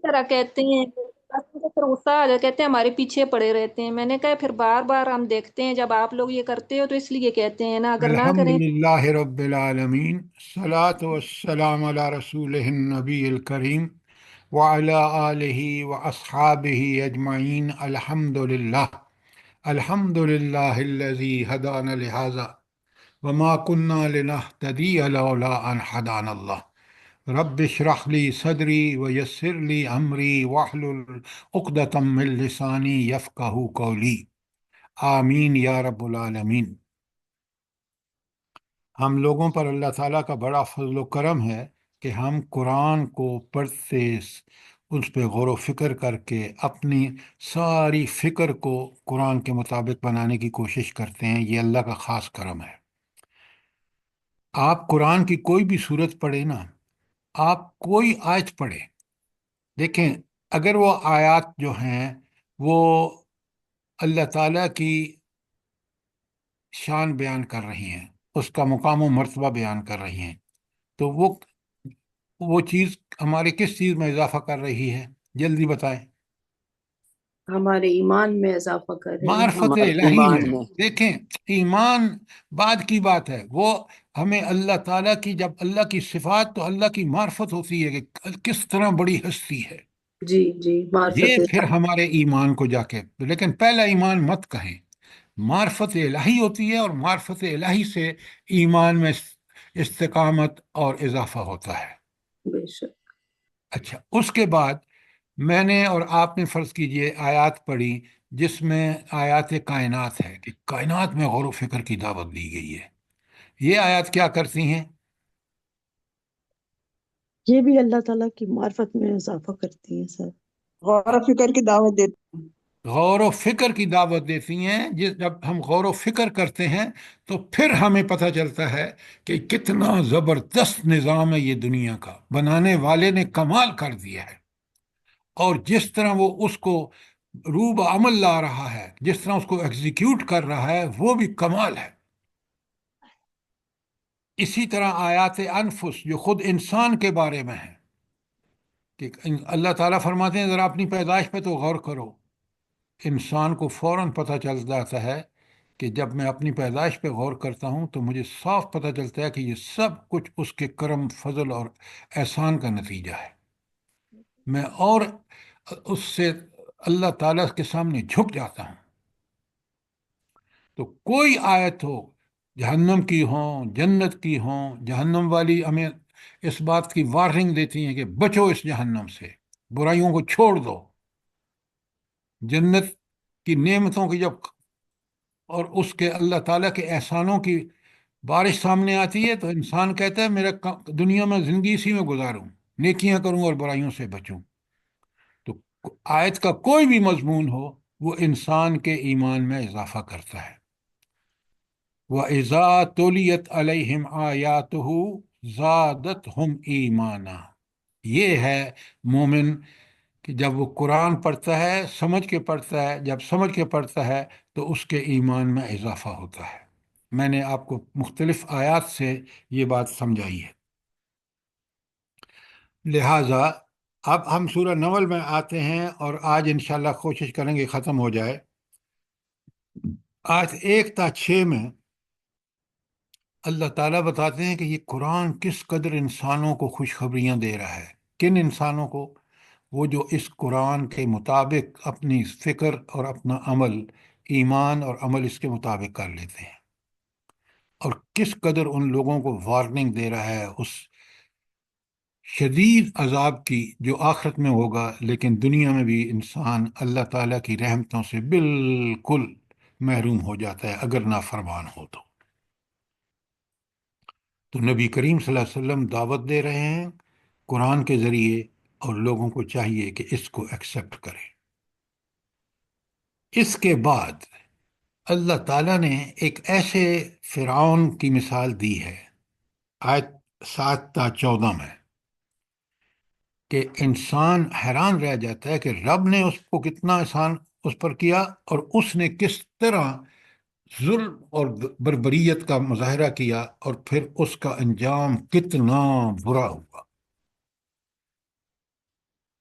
طرح کہتے ہیں، بس ان کو پھر غصہ آ جاتا، کہتے ہیں ہمارے پیچھے پڑے رہتے ہیں۔ میں نے کہا پھر بار بار ہم دیکھتے ہیں جب آپ لوگ یہ کرتے ہو تو اس لیے کہتے ہیں نا، اگر نہ الحمد کریں۔ للہ رب العالمین، الصلاة والسلام علی رسول النبی الکریم وعلی آلہ واصحابہ اجمعین۔ الحمد للہ، الحمد للہ الذی ہدانا لہذا وما كنا لنهتدی لولا ان ہدانا اللہ۔ رب اشرح لی صدری ویسر لی امری واحلل عقدۃ من لسانی یفقہوا قولی، آمین یا رب العالمین۔ ہم لوگوں پر اللہ تعالیٰ کا بڑا فضل و کرم ہے کہ ہم قرآن کو پڑھتے، اس پہ غور و فکر کر کے اپنی ساری فکر کو قرآن کے مطابق بنانے کی کوشش کرتے ہیں۔ یہ اللہ کا خاص کرم ہے۔ آپ قرآن کی کوئی بھی صورت پڑھیں نا، آپ کوئی آیت پڑھیں، دیکھیں اگر وہ آیات جو ہیں وہ اللہ تعالیٰ کی شان بیان کر رہی ہیں، اس کا مقام و مرتبہ بیان کر رہی ہیں، تو وہ چیز ہمارے کس چیز میں اضافہ کر رہی ہے؟ جلدی بتائیں۔ ہمارے ایمان میں اضافہ کرے، معرفت ہمارے الہی ایمان میں۔ میں۔ دیکھیں، ایمان بعد کی بات ہے، وہ ہمیں اللہ تعالیٰ کی، جب اللہ کی صفات تو اللہ کی معرفت ہوتی ہے کہ کس طرح بڑی ہستی ہے، جی جی، یہ معرفت پھر الہی۔ ہمارے ایمان کو جا کے، لیکن پہلا ایمان مت کہیں، معرفت الہی ہوتی ہے، اور معرفت الہی سے ایمان میں استقامت اور اضافہ ہوتا ہے۔ بے شک۔ اچھا، اس کے بعد میں نے اور آپ نے فرض کیجئے آیات پڑھی جس میں آیات کائنات ہے کہ کائنات میں غور و فکر کی دعوت دی گئی ہے۔ یہ آیات کیا کرتی ہیں؟ یہ بھی اللہ تعالیٰ کی معرفت میں اضافہ کرتی ہیں سر۔ غور و فکر کی دعوت دیتے ہیں۔ غور و فکر کی دعوت دیتی ہیں۔ جب ہم غور و فکر کرتے ہیں تو پھر ہمیں پتہ چلتا ہے کہ کتنا زبردست نظام ہے یہ دنیا کا، بنانے والے نے کمال کر دیا ہے، اور جس طرح وہ اس کو روب عمل لا رہا ہے، جس طرح اس کو ایگزیکیوٹ کر رہا ہے، وہ بھی کمال ہے۔ اسی طرح آیات انفس جو خود انسان کے بارے میں ہے کہ اللہ تعالیٰ فرماتے ہیں ذرا اپنی پیدائش پہ تو غور کرو۔ انسان کو فوراً پتہ چل جاتا ہے کہ جب میں اپنی پیدائش پہ غور کرتا ہوں تو مجھے صاف پتہ چلتا ہے کہ یہ سب کچھ اس کے کرم، فضل اور احسان کا نتیجہ ہے۔ میں اور اس سے اللہ تعالیٰ کے سامنے جھک جاتا ہوں۔ تو کوئی آیت ہو، جہنم کی ہوں، جنت کی ہوں، جہنم والی ہمیں اس بات کی وارننگ دیتی ہیں کہ بچو اس جہنم سے، برائیوں کو چھوڑ دو۔ جنت کی نعمتوں کی جب اور اس کے اللہ تعالیٰ کے احسانوں کی بارش سامنے آتی ہے تو انسان کہتا ہے میرا دنیا میں زندگی اسی میں گزاروں، نیکیاں کروں اور برائیوں سے بچوں۔ تو آیت کا کوئی بھی مضمون ہو وہ انسان کے ایمان میں اضافہ کرتا ہے۔ وَإِذَا تُلِيَتْ عَلَيْهِمْ آيَاتُهُ زَادَتْهُمْ ایمانا۔ یہ ہے مومن کہ جب وہ قرآن پڑھتا ہے، سمجھ کے پڑھتا ہے، جب سمجھ کے پڑھتا ہے تو اس کے ایمان میں اضافہ ہوتا ہے۔ میں نے آپ کو مختلف آیات سے یہ بات سمجھائی ہے۔ لہٰذا اب ہم سورہ نمل میں آتے ہیں، اور آج انشاءاللہ کوشش کریں گے ختم ہو جائے۔ آج 1 تا 6 میں اللہ تعالیٰ بتاتے ہیں کہ یہ قرآن کس قدر انسانوں کو خوشخبریاں دے رہا ہے۔ کن انسانوں کو؟ وہ جو اس قرآن کے مطابق اپنی فکر اور اپنا عمل، ایمان اور عمل اس کے مطابق کر لیتے ہیں، اور کس قدر ان لوگوں کو وارننگ دے رہا ہے اس شدید عذاب کی جو آخرت میں ہوگا، لیکن دنیا میں بھی انسان اللہ تعالیٰ کی رحمتوں سے بالکل محروم ہو جاتا ہے اگر نافرمان ہو تو نبی کریم صلی اللہ علیہ وسلم دعوت دے رہے ہیں قرآن کے ذریعے، اور لوگوں کو چاہیے کہ اس کو ایکسیپٹ کریں۔ اس کے بعد اللہ تعالیٰ نے ایک ایسے فرعون کی مثال دی ہے آیت 7 تا 14 میں کہ انسان حیران رہ جاتا ہے کہ رب نے اس کو کتنا احسان اس پر کیا، اور اس نے کس طرح ظلم اور بربریت کا مظاہرہ کیا، اور پھر اس کا انجام کتنا برا ہوا۔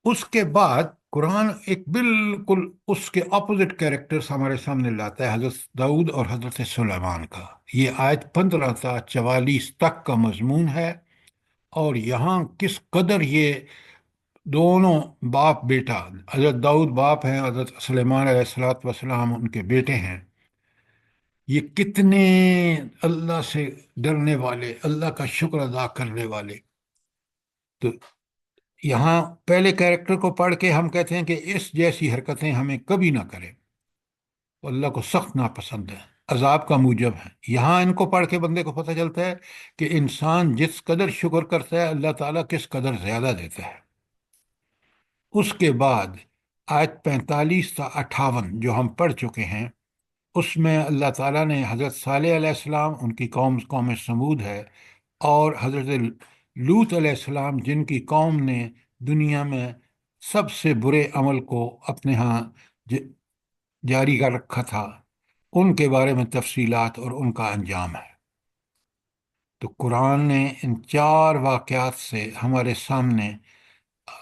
اس کے بعد قرآن ایک بالکل اس کے اپوزٹ کیریکٹرز ہمارے سامنے لاتا ہے، حضرت داؤد اور حضرت سلیمان کا۔ یہ آیت 15 تا 44 تک کا مضمون ہے، اور یہاں کس قدر یہ دونوں باپ بیٹا، حضرت داؤد باپ ہیں، حضرت سلیمان علیہ الصلوۃ والسلام ان کے بیٹے ہیں، یہ کتنے اللہ سے ڈرنے والے، اللہ کا شکر ادا کرنے والے۔ تو یہاں پہلے کیریکٹر کو پڑھ کے ہم کہتے ہیں کہ اس جیسی حرکتیں ہمیں کبھی نہ کریں، وہ اللہ کو سخت ناپسند ہے، عذاب کا موجب ہے۔ یہاں ان کو پڑھ کے بندے کو پتہ چلتا ہے کہ انسان جس قدر شکر کرتا ہے اللہ تعالیٰ کس قدر زیادہ دیتا ہے۔ اس کے بعد آیت 45 تا 58 جو ہم پڑھ چکے ہیں، اس میں اللہ تعالیٰ نے حضرت صالح علیہ السلام، ان کی قوم سمود ہے، اور حضرت لوط علیہ السلام جن کی قوم نے دنیا میں سب سے برے عمل کو اپنے ہاں جاری کر رکھا تھا، ان کے بارے میں تفصیلات اور ان کا انجام ہے۔ تو قرآن نے ان 4 واقعات سے ہمارے سامنے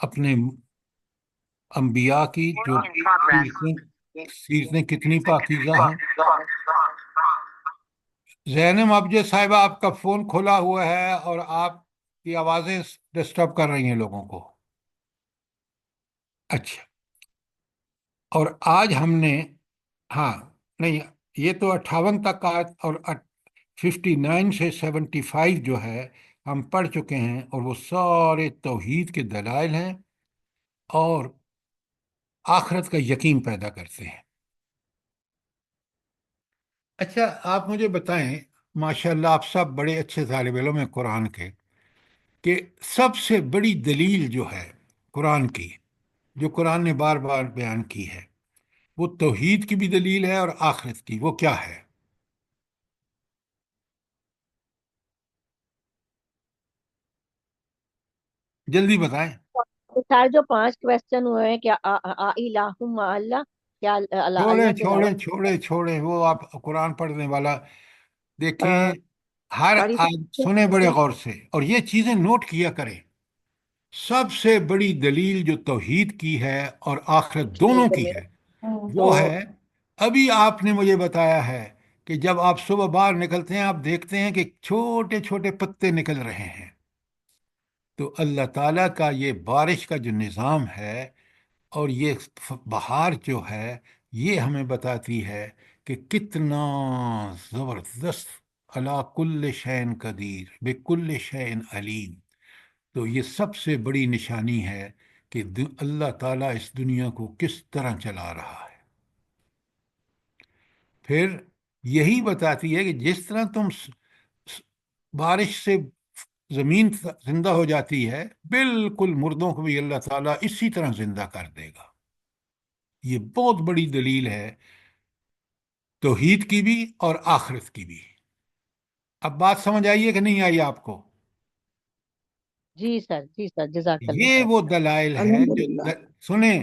اپنے انبیاء کی جو سیرتیں کتنی پاکیزہ ہیں۔ زینب ابجد صاحبہ، آپ کا فون کھلا ہوا ہے اور آپ کی آوازیں ڈسٹرب کر رہی ہیں لوگوں کو۔ اچھا، اور آج ہم نے، ہاں نہیں، یہ تو 58 تک آیت اور 59 سے 75 جو ہے ہم پڑھ چکے ہیں، اور وہ سارے توحید کے دلائل ہیں اور آخرت کا یقین پیدا کرتے ہیں۔ اچھا، آپ مجھے بتائیں، ماشاءاللہ آپ سب بڑے اچھے طالب علم ہیں قرآن کے، کہ سب سے بڑی دلیل جو ہے قرآن کی، جو قرآن نے بار بار بیان کی ہے، وہ توحید کی بھی دلیل ہے اور آخرت کی، وہ کیا ہے؟ جلدی بتائیں۔ سارے جو 5 کویسچن ہوئے ہیں، کیا الہ مع اللہ، کیا اللہ چھوڑیں کے علاوہ؟ چھوڑیں چھوڑیں چھوڑیں، وہ آپ قرآن پڑھنے والا دیکھیں، ہر سوری سنیں بڑے غور سے، اور یہ چیزیں نوٹ کیا کریں۔ سب سے بڑی دلیل جو توحید کی ہے اور آخرت دونوں کی ہے، وہ تو ہے، ابھی آپ نے مجھے بتایا ہے کہ جب آپ صبح باہر نکلتے ہیں آپ دیکھتے ہیں کہ چھوٹے چھوٹے پتے نکل رہے ہیں۔ تو اللہ تعالیٰ کا یہ بارش کا جو نظام ہے اور یہ بہار جو ہے، یہ ہمیں بتاتی ہے کہ کتنا زبردست، علی کل شیء قدیر بکل شیء علیم۔ تو یہ سب سے بڑی نشانی ہے کہ اللہ تعالیٰ اس دنیا کو کس طرح چلا رہا ہے۔ پھر یہی بتاتی ہے کہ جس طرح تم بارش سے زمین زندہ ہو جاتی ہے، بالکل مردوں کو بھی اللہ تعالیٰ اسی طرح زندہ کر دے گا۔ یہ بہت بڑی دلیل ہے توحید کی بھی اور آخرت کی بھی۔ اب بات سمجھ آئیے کہ نہیں آئی آپ کو؟ جی سر، جزاک اللہ یہ خیر۔ وہ دلائل ہے جو الحمدللہ۔ سنیں،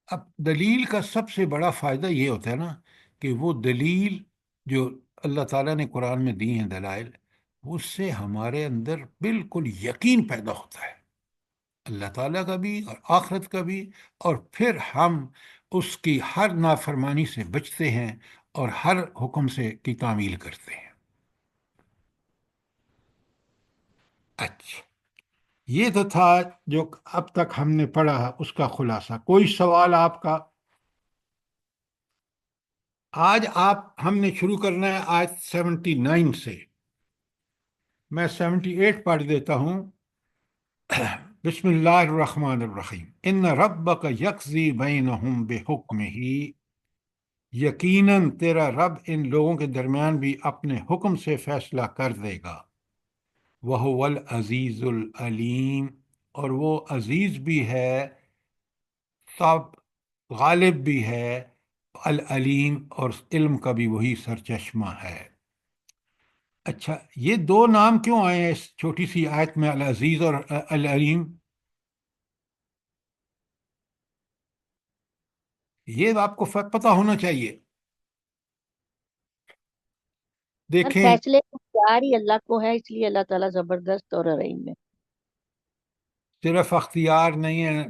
اب دلیل کا سب سے بڑا فائدہ یہ ہوتا ہے نا کہ وہ دلیل جو اللہ تعالیٰ نے قرآن میں دی ہیں دلائل، اس سے ہمارے اندر بالکل یقین پیدا ہوتا ہے، اللہ تعالیٰ کا بھی اور آخرت کا بھی، اور پھر ہم اس کی ہر نافرمانی سے بچتے ہیں اور ہر حکم سے کی تعمیل کرتے ہیں۔ اچھا، یہ تو تھا جو اب تک ہم نے پڑھا اس کا خلاصہ۔ کوئی سوال آپ کا؟ آج ہم نے شروع کرنا ہے آیت 79 سے، میں 78 پڑھ دیتا ہوں۔ بسم اللہ الرحمن الرحیم، ان ربک یقضی بینہم بحکمہ، یقیناً تیرا رب ان لوگوں کے درمیان بھی اپنے حکم سے فیصلہ کر دے گا۔ وہو العزیز العلیم، اور وہ عزیز بھی ہے، سب غالب بھی ہے، العلیم، اور علم کا بھی وہی سرچشمہ ہے۔ اچھا، یہ 2 نام کیوں آئے ہیں اس چھوٹی سی آیت میں، العزیز اور العلیم؟ یہ آپ کو پتہ ہونا چاہیے۔ سر دیکھیں، فیصلے کا اختیار ہی اللہ کو ہے، اس لیے اللہ تعالیٰ زبردست اور رحیم ہے۔ صرف اختیار نہیں ہے،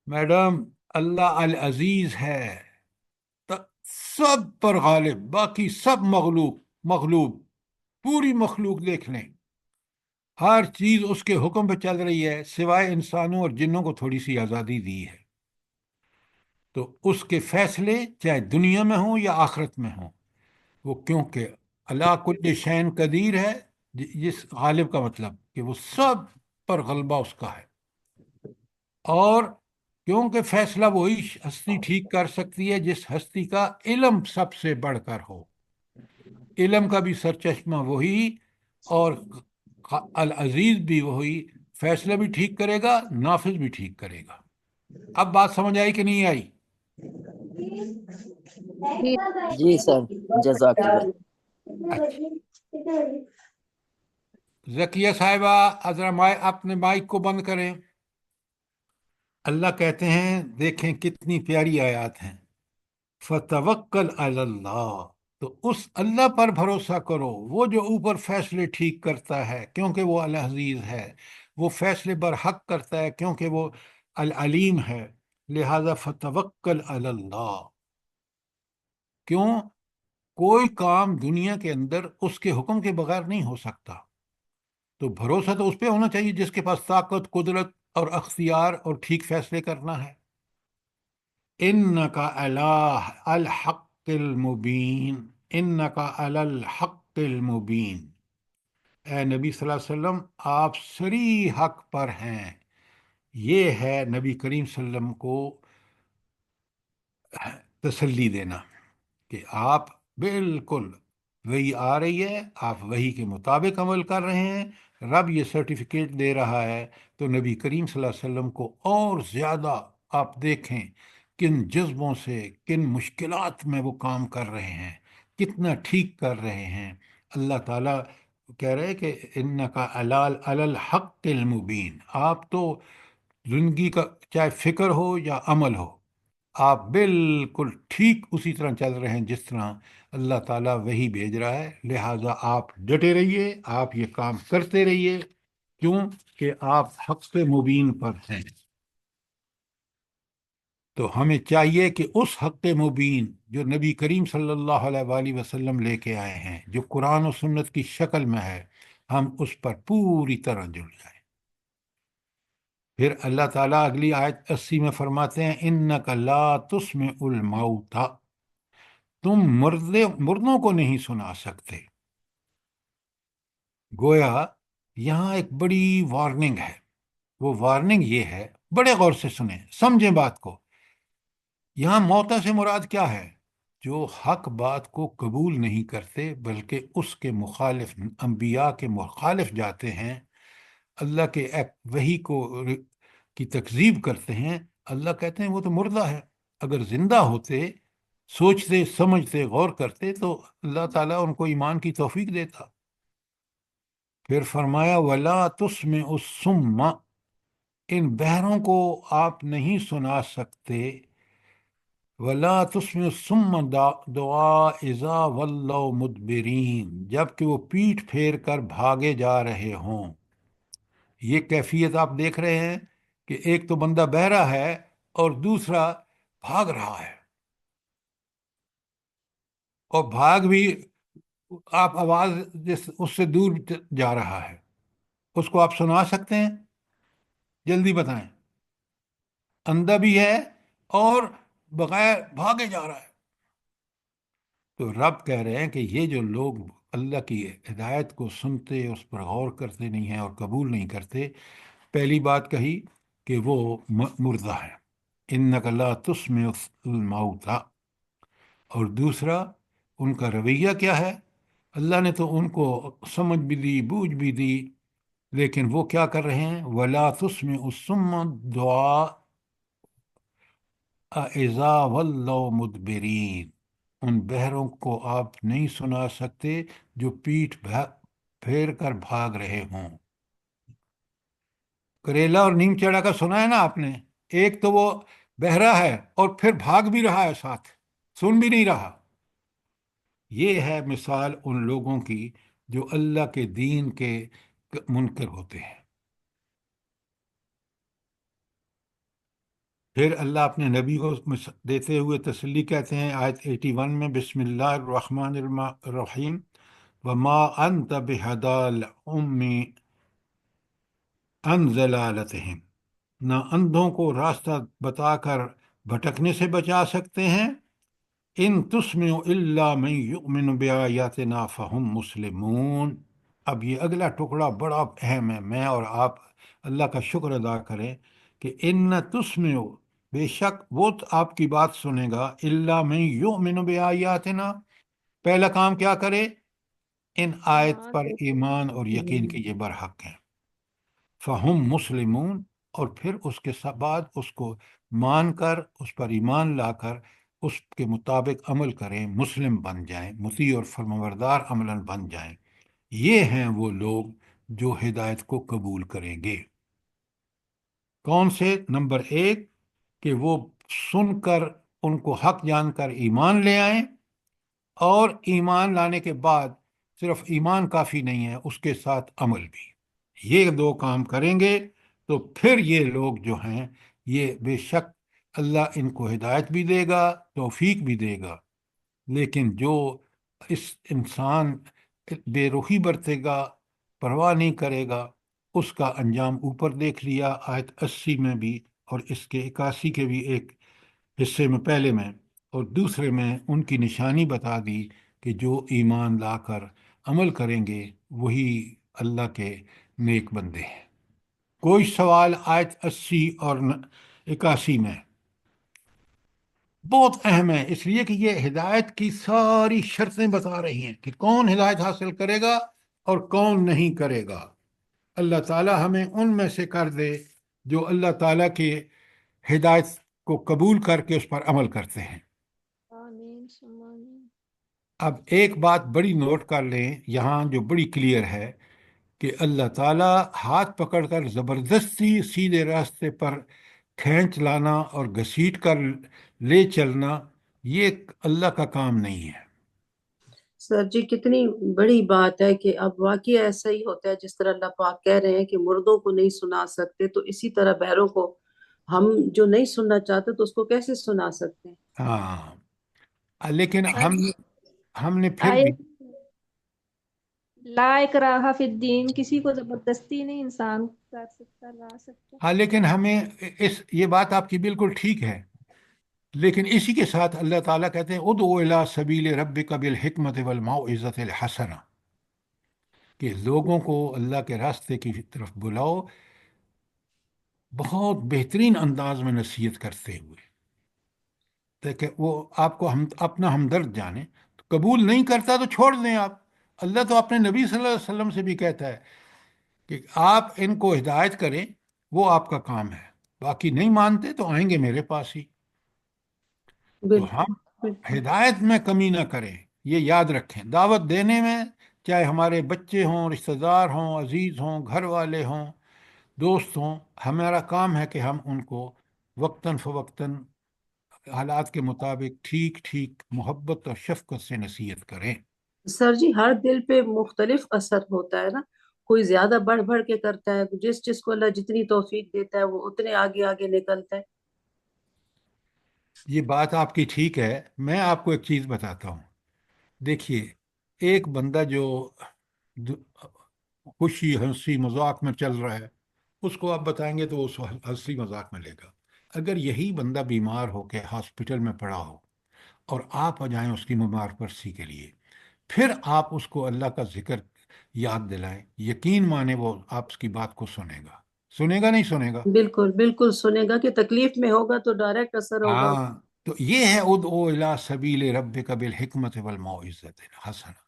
میڈم، اللہ العزیز ہے، سب پر غالب، باقی سب مغلوب. پوری مخلوق دیکھ لیں، ہر چیز اس کے حکم پہ چل رہی ہے، سوائے انسانوں اور جنوں کو تھوڑی سی آزادی دی ہے. تو اس کے فیصلے چاہے دنیا میں ہوں یا آخرت میں ہوں، وہ کیونکہ اللہ کل شین قدیر ہے، جس غالب کا مطلب کہ وہ سب پر غلبہ اس کا ہے. اور کیونکہ فیصلہ وہی ہستی ٹھیک کر سکتی ہے جس ہستی کا علم سب سے بڑھ کر ہو. علم کا بھی سرچشمہ وہی، اور العزیز بھی وہی. فیصلہ بھی ٹھیک کرے گا، نافذ بھی ٹھیک کرے گا. اب بات سمجھ آئی کہ نہیں آئی؟ جی سر، جزاک اللہ. اچھا، ذکیہ صاحبہ ذرا اپنے مائک کو بند کریں. اللہ کہتے ہیں، دیکھیں کتنی پیاری آیات ہیں، فتوکل علی اللہ، تو اس اللہ پر بھروسہ کرو، وہ جو اوپر فیصلے ٹھیک کرتا ہے کیونکہ وہ العزیز ہے، وہ فیصلے برحق کرتا ہے کیونکہ وہ العلیم ہے. لہذا فتوکل علی اللہ. کیوں؟ کوئی کام دنیا کے اندر اس کے حکم کے بغیر نہیں ہو سکتا. تو بھروسہ تو اس پہ ہونا چاہیے جس کے پاس طاقت، قدرت اور اختیار اور ٹھیک فیصلے کرنا ہے. انکا علی الحق المبین، انکا علی الحق المبین. اے نبی صلی اللہ علیہ وسلم، آپ صریح حق پر ہیں. یہ ہے نبی کریم صلی اللہ علیہ وسلم کو تسلی دینا کہ آپ بالکل وہی آ رہی ہے، آپ وہی کے مطابق عمل کر رہے ہیں. رب یہ سرٹیفکیٹ دے رہا ہے تو نبی کریم صلی اللہ علیہ وسلم کو اور زیادہ آپ دیکھیں کن جذبوں سے، کن مشکلات میں وہ کام کر رہے ہیں، کتنا ٹھیک کر رہے ہیں. اللہ تعالیٰ کہہ رہے کہ انکا علی الحق المبین. آپ تو زندگی کا چاہے فکر ہو یا عمل ہو، آپ بالکل ٹھیک اسی طرح چل رہے ہیں جس طرح اللہ تعالیٰ وہی بھیج رہا ہے. لہٰذا آپ ڈٹے رہیے، آپ یہ کام کرتے رہیے. کیوں کہ آپ حق مبین پر ہیں. تو ہمیں چاہیے کہ اس حق مبین جو نبی کریم صلی اللہ علیہ وآلہ وسلم لے کے آئے ہیں، جو قرآن و سنت کی شکل میں ہے، ہم اس پر پوری طرح جڑ جائیں. پھر اللہ تعالیٰ اگلی آیت 80 میں فرماتے ہیں، انک لا تسمع الموتى، تم مردوں کو نہیں سنا سکتے. گویا یہاں ایک بڑی وارننگ ہے. وہ وارننگ یہ ہے، بڑے غور سے سنیں، سمجھیں بات کو. یہاں موتا سے مراد کیا ہے؟ جو حق بات کو قبول نہیں کرتے بلکہ اس کے مخالف، انبیاء کے مخالف جاتے ہیں، اللہ کے وحی کی تکذیب کرتے ہیں. اللہ کہتے ہیں وہ تو مردہ ہے. اگر زندہ ہوتے، سوچتے، سمجھتے، غور کرتے تو اللہ تعالیٰ ان کو ایمان کی توفیق دیتا. پھر فرمایا وَلَا تُسْمِعُ الصُّمَّ، ان بہروں کو آپ نہیں سنا سکتے. وَلَا تُسْمِعُ الصُّمَّ دُعَاءَ إِذَا وَلَّوْا مُدْبِرِينَ، جب کہ وہ پیٹھ پھیر کر بھاگے جا رہے ہوں. یہ کیفیت آپ دیکھ رہے ہیں کہ ایک تو بندہ بہرا ہے اور دوسرا بھاگ رہا ہے، اور بھاگ بھی آپ آواز اس سے دور جا رہا ہے. اس کو آپ سنا سکتے ہیں؟ جلدی بتائیں. اندھا بھی ہے اور بغیر بھاگے جا رہا ہے. تو رب کہہ رہے ہیں کہ یہ جو لوگ اللہ کی ہدایت کو سنتے، اس پر غور کرتے نہیں ہیں اور قبول نہیں کرتے، پہلی بات کہی کہ وہ مردہ ہے، انک لا تسمع الموتى. اور دوسرا ان کا رویہ کیا ہے؟ اللہ نے تو ان کو سمجھ بھی دی، بوجھ بھی دی، لیکن وہ کیا کر رہے ہیں؟ وَلَا تُسْمِعُ الصُّمَّ دُعَاءَ إِذَا وَلَّوْا مُدْبِرِينَ، ان بہروں کو آپ نہیں سنا سکتے جو پیٹھ پھیر کر بھاگ رہے ہوں. کریلا اور نیم چڑا کا سنا ہے نا آپ نے؟ ایک تو وہ بہرا ہے اور پھر بھاگ بھی رہا ہے، ساتھ سن بھی نہیں رہا. یہ ہے مثال ان لوگوں کی جو اللہ کے دین کے منکر ہوتے ہیں. پھر اللہ اپنے نبی کو دیتے ہوئے تسلی کہتے ہیں آیت 81 میں، بسم اللہ الرحمن الرحیم وما انت بہدی العمی عن ضلالتہم، نہ اندھوں کو راستہ بتا کر بھٹکنے سے بچا سکتے ہیں، ان تسمع الا من یؤمن بآیاتنا فہم مسلمون۔ اب یہ اگلا ٹکڑا بڑا اہم ہے، میں اور آپ اللہ کا شکر ادا کریں کہ ان تسمع، بے شک وہ آپ کی بات سنے گا، الا من یؤمن بآیاتنا، پہلا کام کیا کرے؟ ان آیت ایمان پر لے کے ایمان اور یقین کہ یہ برحق ہیں، فہم مسلمون، اور پھر اس کے بعد اس کو مان کر، اس پر ایمان لا کر اس کے مطابق عمل کریں، مسلم بن جائیں، مطیع اور فرمانبردار عملاً بن جائیں۔ یہ ہیں وہ لوگ جو ہدایت کو قبول کریں گے۔ کون سے؟ نمبر 1 کہ وہ سن کر ان کو حق جان کر ایمان لے آئیں، اور ایمان لانے کے بعد صرف ایمان کافی نہیں ہے، اس کے ساتھ عمل بھی۔ یہ 2 کام کریں گے تو پھر یہ لوگ جو ہیں، یہ بے شک اللہ ان کو ہدایت بھی دے گا، توفیق بھی دے گا۔ لیکن جو اس انسان بے رخی برتے گا، پرواہ نہیں کرے گا، اس کا انجام اوپر دیکھ لیا آیت 80 میں بھی، اور اس کے 81 کے بھی ایک حصے میں، پہلے میں اور دوسرے میں ان کی نشانی بتا دی کہ جو ایمان لا کر عمل کریں گے وہی اللہ کے نیک بندے ہیں۔ کوئی سوال آیت 80 اور 81 میں؟ بہت اہم ہے، اس لیے کہ یہ ہدایت کی ساری شرطیں بتا رہی ہیں کہ کون ہدایت حاصل کرے گا اور کون نہیں کرے گا۔ اللہ تعالی ہمیں ان میں سے کر دے جو اللہ تعالیٰ کی ہدایت کو قبول کر کے اس پر عمل کرتے ہیں۔ آمین ثم آمین۔ اب ایک بات بڑی نوٹ کر لیں یہاں جو بڑی کلیئر ہے، کہ اللہ تعالیٰ ہاتھ پکڑ کر زبردستی سیدھے راستے پر کھینچ لانا اور گھسیٹ کر لے چلنا، یہ اللہ کا کام نہیں ہے۔ سر جی کتنی بڑی بات ہے کہ اب واقعی ایسا ہی ہوتا ہے جس طرح اللہ پاک کہہ رہے ہیں کہ مردوں کو نہیں سنا سکتے، تو اسی طرح بہروں کو ہم جو نہیں سننا چاہتے تو اس کو کیسے سنا سکتے ہیں؟ ہاں، لیکن ہم نے پھر آئے بھی، لا اکراہ فی الدین، کسی کو زبردستی نہیں انسان کر سکتا، لا سکتا۔ ہاں لیکن ہمیں یہ بات آپ کی بالکل ٹھیک ہے، لیکن اسی کے ساتھ اللہ تعالیٰ کہتے ہیں ادعو الی سبیل ربک بالحکمت والموعظۃ الحسنہ، کہ لوگوں کو اللہ کے راستے کی طرف بلاؤ بہت بہترین انداز میں نصیحت کرتے ہوئے، تاکہ وہ آپ کو اپنا ہمدرد جانے۔ تو قبول نہیں کرتا تو چھوڑ دیں آپ۔ اللہ تو اپنے نبی صلی اللہ علیہ وسلم سے بھی کہتا ہے کہ آپ ان کو ہدایت کریں، وہ آپ کا کام ہے، باقی نہیں مانتے تو آئیں گے میرے پاس ہی۔ تو بالکل ہم بالکل ہدایت میں کمی نہ کریں، یہ یاد رکھیں، دعوت دینے میں، چاہے ہمارے بچے ہوں، رشتہ دار ہوں، عزیز ہوں، گھر والے ہوں، دوست ہوں، ہمارا کام ہے کہ ہم ان کو وقتاً فوقتاً حالات کے مطابق ٹھیک ٹھیک محبت اور شفقت سے نصیحت کریں۔ سر جی ہر دل پہ مختلف اثر ہوتا ہے نا، کوئی زیادہ بڑھ بڑھ کے کرتا ہے، جس کو اللہ جتنی توفیق دیتا ہے وہ اتنے آگے آگے نکلتا ہے۔ یہ بات آپ کی ٹھیک ہے، میں آپ کو ایک چیز بتاتا ہوں۔ دیکھیے، ایک بندہ جو خوشی ہنسی مذاق میں چل رہا ہے، اس کو آپ بتائیں گے تو اس ہنسی مذاق میں لے گا۔ اگر یہی بندہ بیمار ہو کے ہاسپٹل میں پڑا ہو اور آپ آ جائیں اس کی بیمار پرسی کے لیے، پھر آپ اس کو اللہ کا ذکر یاد دلائیں، یقین مانے وہ آپ کی بات کو سنے گا، سنے گا نہیں سنے گا؟ بالکل بالکل سنے گا، کہ تکلیف میں ہوگا تو ڈائریکٹ اثر ہوگا۔ ہاں، تو یہ ہے ادعو الی سبیل ربک بالحکمت والموعظۃ الحسنہ۔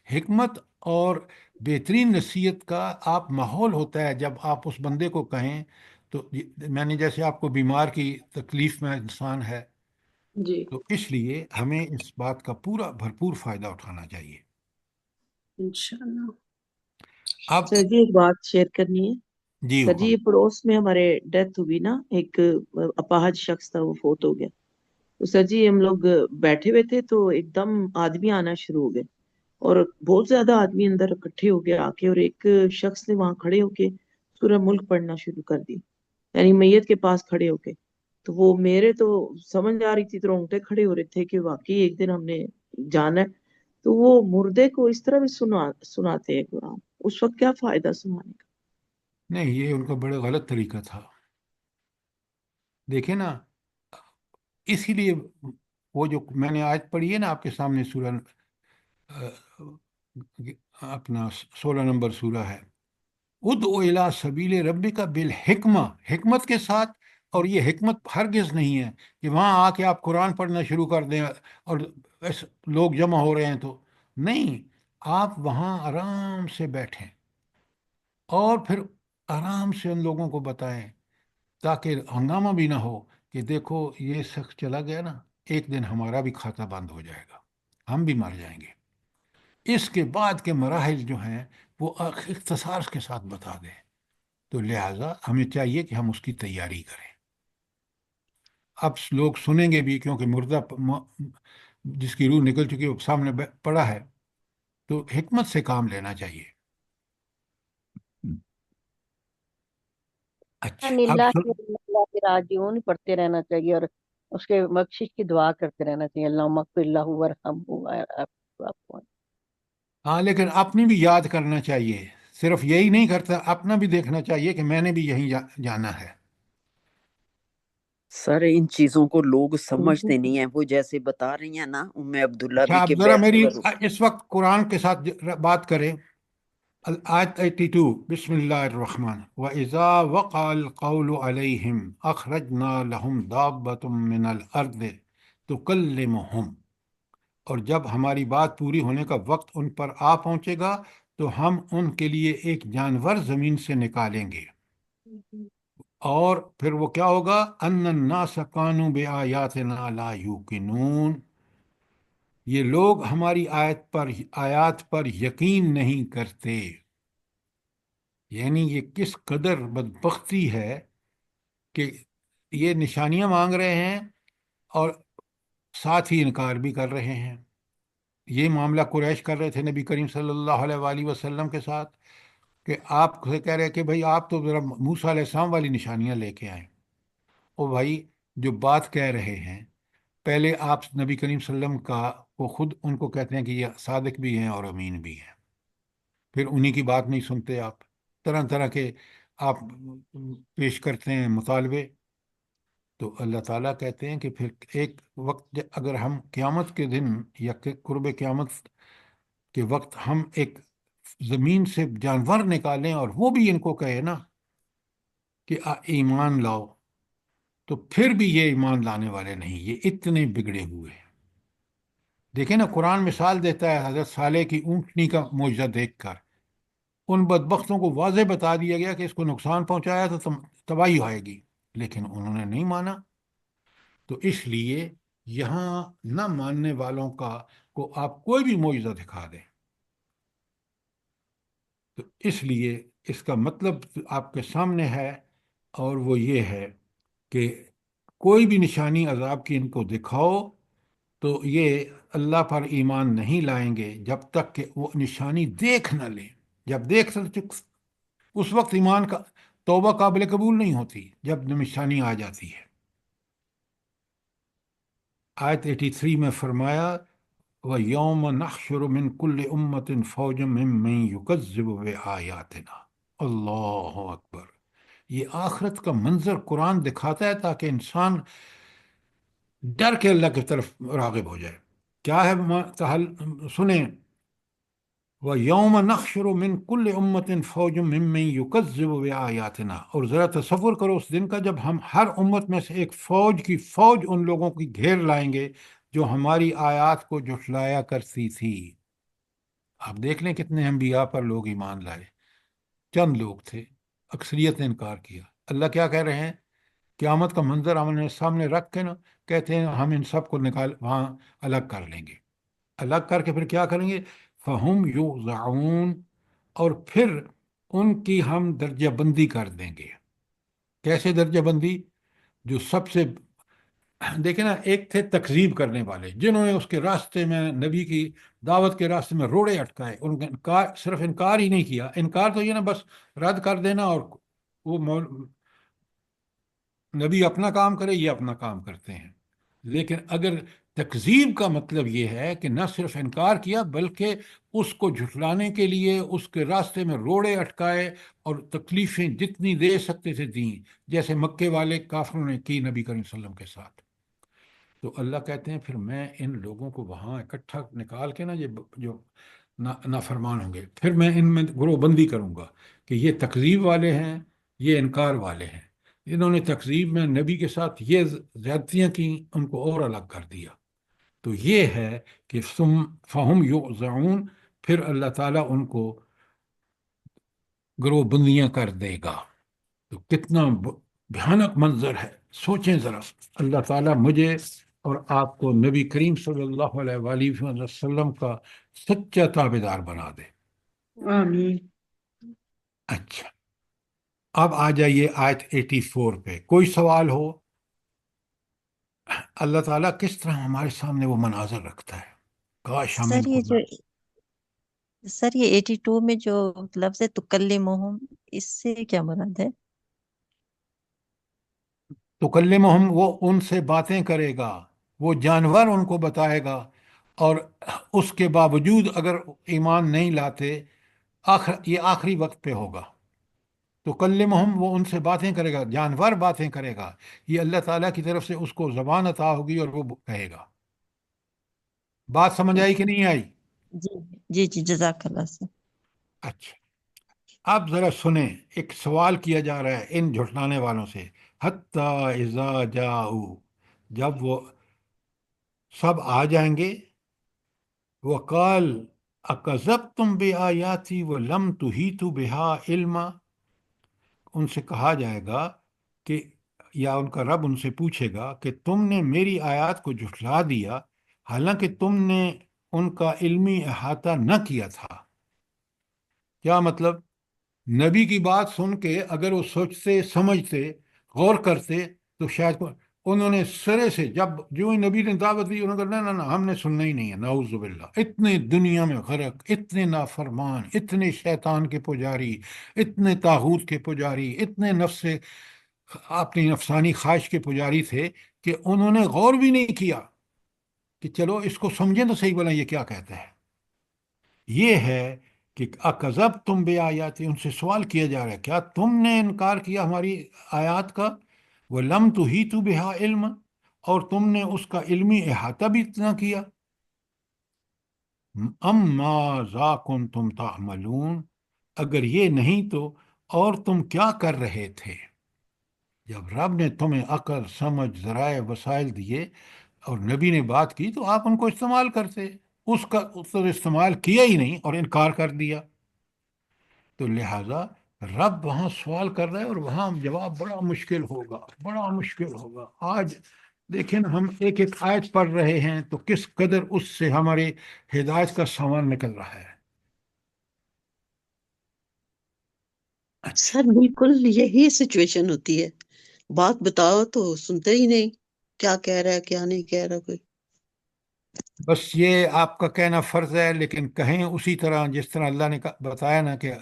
حکمت اور بہترین نصیحت کا آپ ماحول ہوتا ہے جب آپ اس بندے کو کہیں، تو میں نے جیسے آپ کو بیمار کی تکلیف میں انسان ہے، جی تو اس لیے ہمیں اس بات کا پورا بھرپور فائدہ اٹھانا چاہیے۔ انشاءاللہ۔ اب سر جی ایک بات شیئر کرنی ہے۔ جی سر جی حکم۔ یہ پڑوس میں ہمارے ڈیتھ ہوئی نا، ایک اپاہج شخص تھا، وہ فوت ہو گیا۔ تو سر جی ہم لوگ بیٹھے ہوئے تھے تو ایک دم آدمی آنا شروع ہو گئے، اور بہت زیادہ آدمی اندر اکٹھے ہو گئے آ کے، اور ایک شخص نے وہاں کھڑے ہو کے سورہ ملک پڑھنا شروع کر دی، یعنی میت کے پاس کھڑے ہو کے۔ تو وہ میرے تو سمجھ آ رہی تھی تو رونگٹے کھڑے ہو رہے تھے کہ واقعی ایک دن ہم نے جانا ہے. تو وہ مردے کو اس طرح بھی سناتے ہیں قرآن. اس وقت کیا فائدہ سنانے کا؟ نہیں، یہ ان کا بڑا غلط طریقہ تھا. دیکھیں نا، اسی لیے وہ جو میں نے آیت پڑھی ہے نا آپ کے سامنے، سورہ اپنا 16 نمبر سورہ ہے، ادعو الی سبیل ربک بالحکمہ، حکمت کے ساتھ. اور یہ حکمت ہرگز نہیں ہے کہ وہاں آ کے آپ قرآن پڑھنا شروع کر دیں اور لوگ جمع ہو رہے ہیں تو نہیں. آپ وہاں آرام سے بیٹھیں اور پھر آرام سے ان لوگوں کو بتائیں، تاکہ ہنگامہ بھی نہ ہو کہ دیکھو یہ شخص چلا گیا نا، ایک دن ہمارا بھی کھاتہ بند ہو جائے گا، ہم بھی مر جائیں گے. اس کے بعد کے مراحل جو ہیں وہ اختصار کے ساتھ بتا دیں. تو لہٰذا ہمیں چاہیے کہ ہم اس کی تیاری کریں. اب لوگ سنیں گے بھی، کیونکہ مردہ جس کی روح نکل چکی ہے وہ سامنے پڑا ہے، تو حکمت سے کام لینا چاہیے. اچھا، اب اللہ کی اللہ کی راجعون پڑھتے رہنا چاہیے، اور اس کے بخشش کی دعا کرتے رہنا چاہیے. اللہم اغفر لہ ورحمہ. ہاں، لیکن اپنی بھی یاد کرنا چاہیے. صرف یہی نہیں کرتا، اپنا بھی دیکھنا چاہیے کہ میں نے بھی یہیں جانا ہے. سر ان چیزوں کو لوگ سمجھتے نہیں ہیں. وہ جیسے بتا رہی ہیں نا عبداللہ اچھا، بھی آپ کہ ذرا بیٹھ میری کر. اس وقت قرآن کے ساتھ بات کریں. آیت 82، بسم اللہ الرحمن. وَإِذَا وَقَعَ الْقَوْلُ عَلَيْهِمْ أَخْرَجْنَا لَهُمْ دَابَّةً مِّنَ الْأَرْضِ تُكَلِّمُهُمْ. اور جب ہماری بات پوری ہونے کا وقت ان پر آ پہنچے گا تو ہم ان کے لیے ایک جانور زمین سے نکالیں گے. اور پھر وہ کیا ہوگا؟ ان الناس کانوا بآیاتنا لا یوقنون. یہ لوگ ہماری آیات پر یقین نہیں کرتے. یعنی یہ کس قدر بدبختی ہے کہ یہ نشانیاں مانگ رہے ہیں اور ساتھ ہی انکار بھی کر رہے ہیں. یہ معاملہ قریش کر رہے تھے نبی کریم صلی اللہ علیہ وآلہ وسلم کے ساتھ، کہ آپ سے کہہ رہے کہ بھائی آپ تو ذرا موسیٰ علیہ السلام والی نشانیاں لے کے آئیں. او بھائی، جو بات کہہ رہے ہیں، پہلے آپ نبی کریم صلی اللہ علیہ وسلم کا وہ خود ان کو کہتے ہیں کہ یہ صادق بھی ہیں اور امین بھی ہیں، پھر انہی کی بات نہیں سنتے. آپ طرح طرح کے آپ پیش کرتے ہیں مطالبے. تو اللہ تعالیٰ کہتے ہیں کہ پھر ایک وقت اگر ہم قیامت کے دن یا قرب قیامت کے وقت ہم ایک زمین سے جانور نکالیں اور وہ بھی ان کو کہے نا کہ ایمان لاؤ، تو پھر بھی یہ ایمان لانے والے نہیں، یہ اتنے بگڑے ہوئے ہیں. دیکھیں نا، قرآن مثال دیتا ہے حضرت صالح کی اونٹنی کا معجزہ دیکھ کر. ان بدبختوں کو واضح بتا دیا گیا کہ اس کو نقصان پہنچایا تو تباہی آئے گی، لیکن انہوں نے نہیں مانا. تو اس لیے یہاں نہ ماننے والوں کو آپ کوئی بھی معجزہ دکھا دیں، تو اس لیے اس کا مطلب آپ کے سامنے ہے، اور وہ یہ ہے کہ کوئی بھی نشانی عذاب کی ان کو دکھاؤ تو یہ اللہ پر ایمان نہیں لائیں گے جب تک کہ وہ نشانی دیکھ نہ لیں. جب دیکھ اس وقت ایمان کا توبہ قابل قبول نہیں ہوتی، جب نشانی آ جاتی ہے. آیت 83 میں فرمایا وَيَوْمَ نَحْشُرُ مِنْ كُلِّ أُمَّةٍ فَوْجًا مِّمَّن يُكَذِّبُ بِآيَاتِنَا. اللہ اکبر. یہ آخرت کا منظر قرآن دکھاتا ہے تاکہ انسان ڈر کے اللہ کی طرف راغب ہو جائے. کیا ہے سنیں، وَيَوْمَ نَحْشُرُ مِنْ كُلِّ أُمَّةٍ فَوْجًا مِّمَّن يُكَذِّبُ بِآيَاتِنَا. اور ذرا تصور کرو اس دن کا جب ہم ہر امت میں سے ایک فوج ان لوگوں کی گھیر لائیں گے جو ہماری آیات کو جھٹلایا کرتی تھی. آپ دیکھ لیں کتنے انبیاء پر لوگ ایمان لائے، چند لوگ تھے، اکثریت نے انکار کیا. اللہ کیا کہہ رہے ہیں؟ قیامت کا منظر ہمیں سامنے رکھ کے نا کہتے ہیں ہم ان سب کو نکال وہاں الگ کر لیں گے. الگ کر کے پھر کیا کریں گے؟ فہم یوزعون. اور پھر ان کی ہم درجہ بندی کر دیں گے. کیسے درجہ بندی؟ جو سب سے دیکھیں نا، ایک تھے تکذیب کرنے والے جنہوں نے اس کے راستے میں، نبی کی دعوت کے راستے میں روڑے اٹکائے. ان کا انکار، صرف انکار ہی نہیں کیا. انکار تو یہ نا بس رد کر دینا اور وہ نبی اپنا کام کرے، یہ اپنا کام کرتے ہیں۔ لیکن اگر تکذیب کا مطلب یہ ہے کہ نہ صرف انکار کیا بلکہ اس کو جھٹلانے کے لیے اس کے راستے میں روڑے اٹکائے اور تکلیفیں جتنی دے سکتے تھے دیں، جیسے مکے والے کافروں نے کی نبی کریم صلی اللہ علیہ وسلم کے ساتھ، تو اللہ کہتے ہیں پھر میں ان لوگوں کو وہاں اکٹھا نکال کے نا، یہ جو نافرمان ہوں گے، پھر میں ان میں گروہ بندی کروں گا کہ یہ تکذیب والے ہیں، یہ انکار والے ہیں۔ انہوں نے تکذیب میں نبی کے ساتھ یہ زیادتیاں کی، ان کو اور الگ کر دیا۔ تو یہ ہے کہ فہم یوزعون، پھر اللہ تعالیٰ ان کو گروہ بندیاں کر دے گا۔ تو کتنا بھیانک منظر ہے، سوچیں ذرا۔ اللہ تعالیٰ مجھے اور آپ کو نبی کریم صلی اللہ علیہ وآلہ وسلم کا سچا تابعدار بنا دے۔ آمین۔ اچھا، اب آ جائیے آیت 84 پہ۔ کوئی سوال ہو؟ اللہ تعالیٰ کس طرح ہمارے سامنے وہ مناظر رکھتا ہے، کاش ہم ان سر کو یہ جو سر یہ 82 میں جو لفظ ہے تکلمہم، اس سے کیا مراد ہے؟ تکلمہم، وہ ان سے باتیں کرے گا، وہ جانور ان کو بتائے گا، اور اس کے باوجود اگر ایمان نہیں لاتے، یہ آخری وقت پہ ہوگا۔ تکلمہم، وہ ان سے باتیں کرے گا، جانور باتیں کرے گا، یہ اللہ تعالیٰ کی طرف سے اس کو زبان عطا ہوگی اور وہ کہے گا۔ بات سمجھ آئی کہ نہیں آئی؟ جی جی جی، جزاک اللہ سر۔ اچھا، اب ذرا سنیں، ایک سوال کیا جا رہا ہے ان جھٹلانے والوں سے، حتیٰ اذا جاؤ، جب وہ سب آ جائیں گے، وقال اکذبتم بآیاتی ولم تحیطوا بها علما، ان سے کہا جائے گا کہ، یا ان کا رب ان سے پوچھے گا کہ تم نے میری آیات کو جھٹلا دیا حالانکہ تم نے ان کا علمی احاطہ نہ کیا تھا۔ کیا مطلب؟ نبی کی بات سن کے اگر وہ سوچتے، سمجھتے، غور کرتے، تو شاید انہوں نے سرے سے جو ہی نبی نے دعوت دی، انہوں نے کہا نہ ہم نے سننا ہی نہیں ہے، نعوذ باللہ۔ اتنے دنیا میں غرق، اتنے نافرمان، اتنے شیطان کے پجاری، اتنے طاغوت کے پجاری، اتنے اپنی نفسانی خواہش کے پجاری تھے کہ انہوں نے غور بھی نہیں کیا کہ چلو اس کو سمجھیں تو صحیح، بلا یہ کیا کہتا ہے۔ یہ ہے کہ اکذب تم بے آیاتی، ان سے سوال کیا جا رہا ہے کیا تم نے انکار کیا ہماری آیات کا، وہ لم تو ہی تو بہا علم، اور تم نے اس کا علمی احاطہ بھی اتنا کیا۔ اما ذا کنتم تعملون، اگر یہ نہیں تو اور تم کیا کر رہے تھے؟ جب رب نے تمہیں عقل، سمجھ، ذرائع، وسائل دیے اور نبی نے بات کی تو آپ ان کو استعمال کرتے، اس تو استعمال کیا ہی نہیں اور انکار کر دیا۔ تو لہٰذا رب وہاں سوال کر رہا ہے اور وہاں جواب بڑا مشکل ہوگا، بڑا مشکل ہوگا۔ آج دیکھیں نا، ہم ایک ایک آیت پڑھ رہے ہیں تو کس قدر اس سے ہماری ہدایت کا سامان نکل رہا ہے۔ سر بالکل یہی سچویشن ہوتی ہے، بات بتاؤ تو سنتے ہی نہیں، کیا کہہ رہا ہے کیا نہیں کہہ رہا کوئی۔ بس یہ آپ کا کہنا فرض ہے، لیکن کہیں اسی طرح جس طرح اللہ نے بتایا نا کہ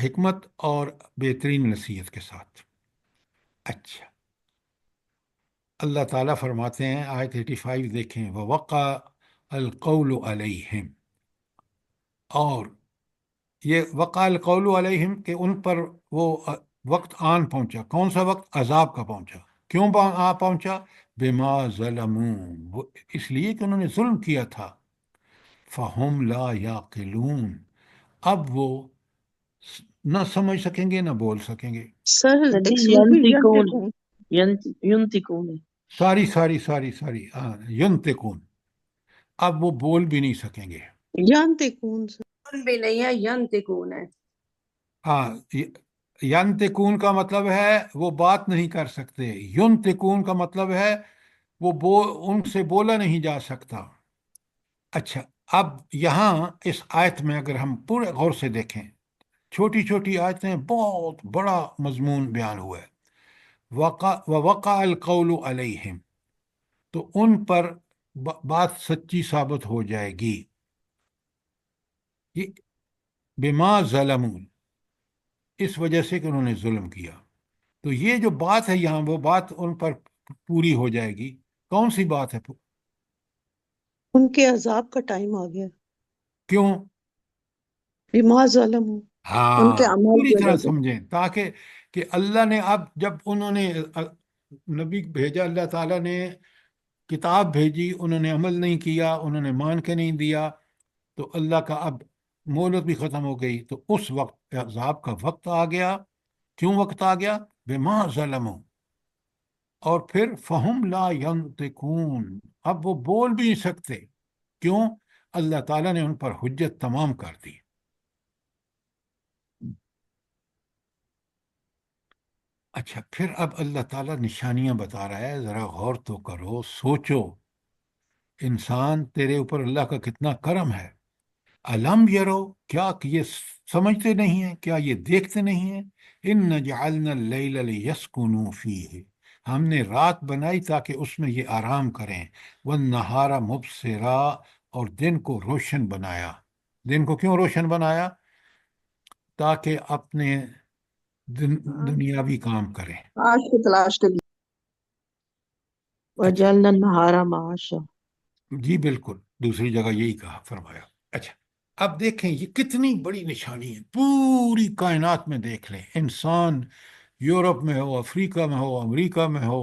حکمت اور بہترین نصیحت کے ساتھ۔ اچھا، اللہ تعالیٰ فرماتے ہیں آیت 85 دیکھیں، وَوَقَعَ الْقَوْلُ عَلَيْهِمْ، اور یہ وقع القول علیہم کہ ان پر وہ وقت آن پہنچا۔ کون سا وقت؟ عذاب کا پہنچا۔ کیوں پہنچا؟ بما ظلموا، اس لیے کہ انہوں نے ظلم کیا تھا۔ فہم لا یعقلون، اب وہ نہ سمجھ سکیں گے نہ بول سکیں گے۔ سر سر جی ایکسکیوز می، ینتقون، ینتقون ہے۔ ساری ینطقون، اب وہ بول بھی نہیں سکیں گے۔ ینتقون سر بھی نہیں ہے، ینتقون ہے۔ ہاں، ینطقون کا مطلب ہے وہ بات نہیں کر سکتے، ینطقون کا مطلب ہے ان سے بولا نہیں جا سکتا۔ اچھا، اب یہاں اس آیت میں اگر ہم پورے غور سے دیکھیں، چھوٹی چھوٹی آیتیں، بہت بڑا مضمون بیان ہوا ہے۔ وَوَقَعَ الْقَوْلُ عَلَيْهِمْ، تو ان پر بات سچی ثابت ہو جائے گی۔ یہ بما ظلمون، اس وجہ سے کہ انہوں نے ظلم کیا۔ تو یہ جو بات ہے یہاں، وہ بات ان پر پوری ہو جائے گی. کون سی بات ہے؟ ان کے عذاب کا ٹائم آ گیا. کیوں؟ بما ظلم، ان کے ہاں، عمل پوری کی طرح وجہ سے. سمجھیں، تاکہ کہ اللہ نے اب جب انہوں نے نبی بھیجا، اللہ تعالیٰ نے کتاب بھیجی، انہوں نے عمل نہیں کیا، انہوں نے مان کے نہیں دیا، تو اللہ کا اب مہلت بھی ختم ہو گئی، تو اس وقت عذاب کا وقت آ گیا. کیوں وقت آ گیا؟ بما ظلموا. اور پھر فہم لا ینطقون، اب وہ بول بھی نہیں سکتے. کیوں؟ اللہ تعالیٰ نے ان پر حجت تمام کر دی. اچھا، پھر اب اللہ تعالیٰ نشانیاں بتا رہا ہے، ذرا غور تو کرو، سوچو. انسان، تیرے اوپر اللہ کا کتنا کرم ہے. علم یرو، کیا کہ یہ سمجھتے نہیں ہیں؟ کیا یہ دیکھتے نہیں ہیں؟ ان جعلنا اللیل لیسکنوا فیہ، ہم نے رات بنائی تاکہ اس میں یہ آرام کریں. والنہار مبصرا، اور دن کو روشن بنایا. دن کو کیوں روشن بنایا؟ تاکہ اپنے دنیاوی کام کریں. آج کی تلاش کے لیے. اچھا، وجعلنا النہار معاشا. جی بالکل، دوسری جگہ یہی کہا، فرمایا. اچھا، اب دیکھیں یہ کتنی بڑی نشانی ہے. پوری کائنات میں دیکھ لیں، انسان یورپ میں ہو، افریقہ میں ہو، امریکہ میں ہو،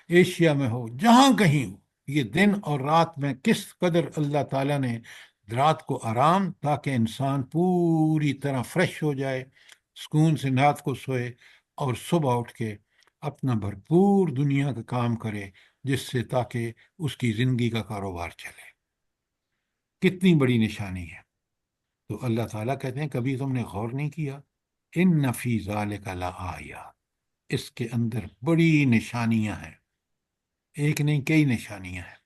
ایشیا میں ہو، جہاں کہیں ہو، یہ دن اور رات میں کس قدر اللہ تعالیٰ نے رات کو آرام، تاکہ انسان پوری طرح فریش ہو جائے، سکون سے رات کو سوئے، اور صبح اٹھ کے اپنا بھرپور دنیا کا کام کرے، جس سے تاکہ اس کی زندگی کا کاروبار چلے. کتنی بڑی نشانی ہے. تو اللہ تعالیٰ کہتے ہیں کبھی تم نے غور نہیں کیا؟ ان فی ذالک لآیات، اس کے اندر بڑی نشانیاں ہیں، ایک نہیں کئی نشانیاں ہیں.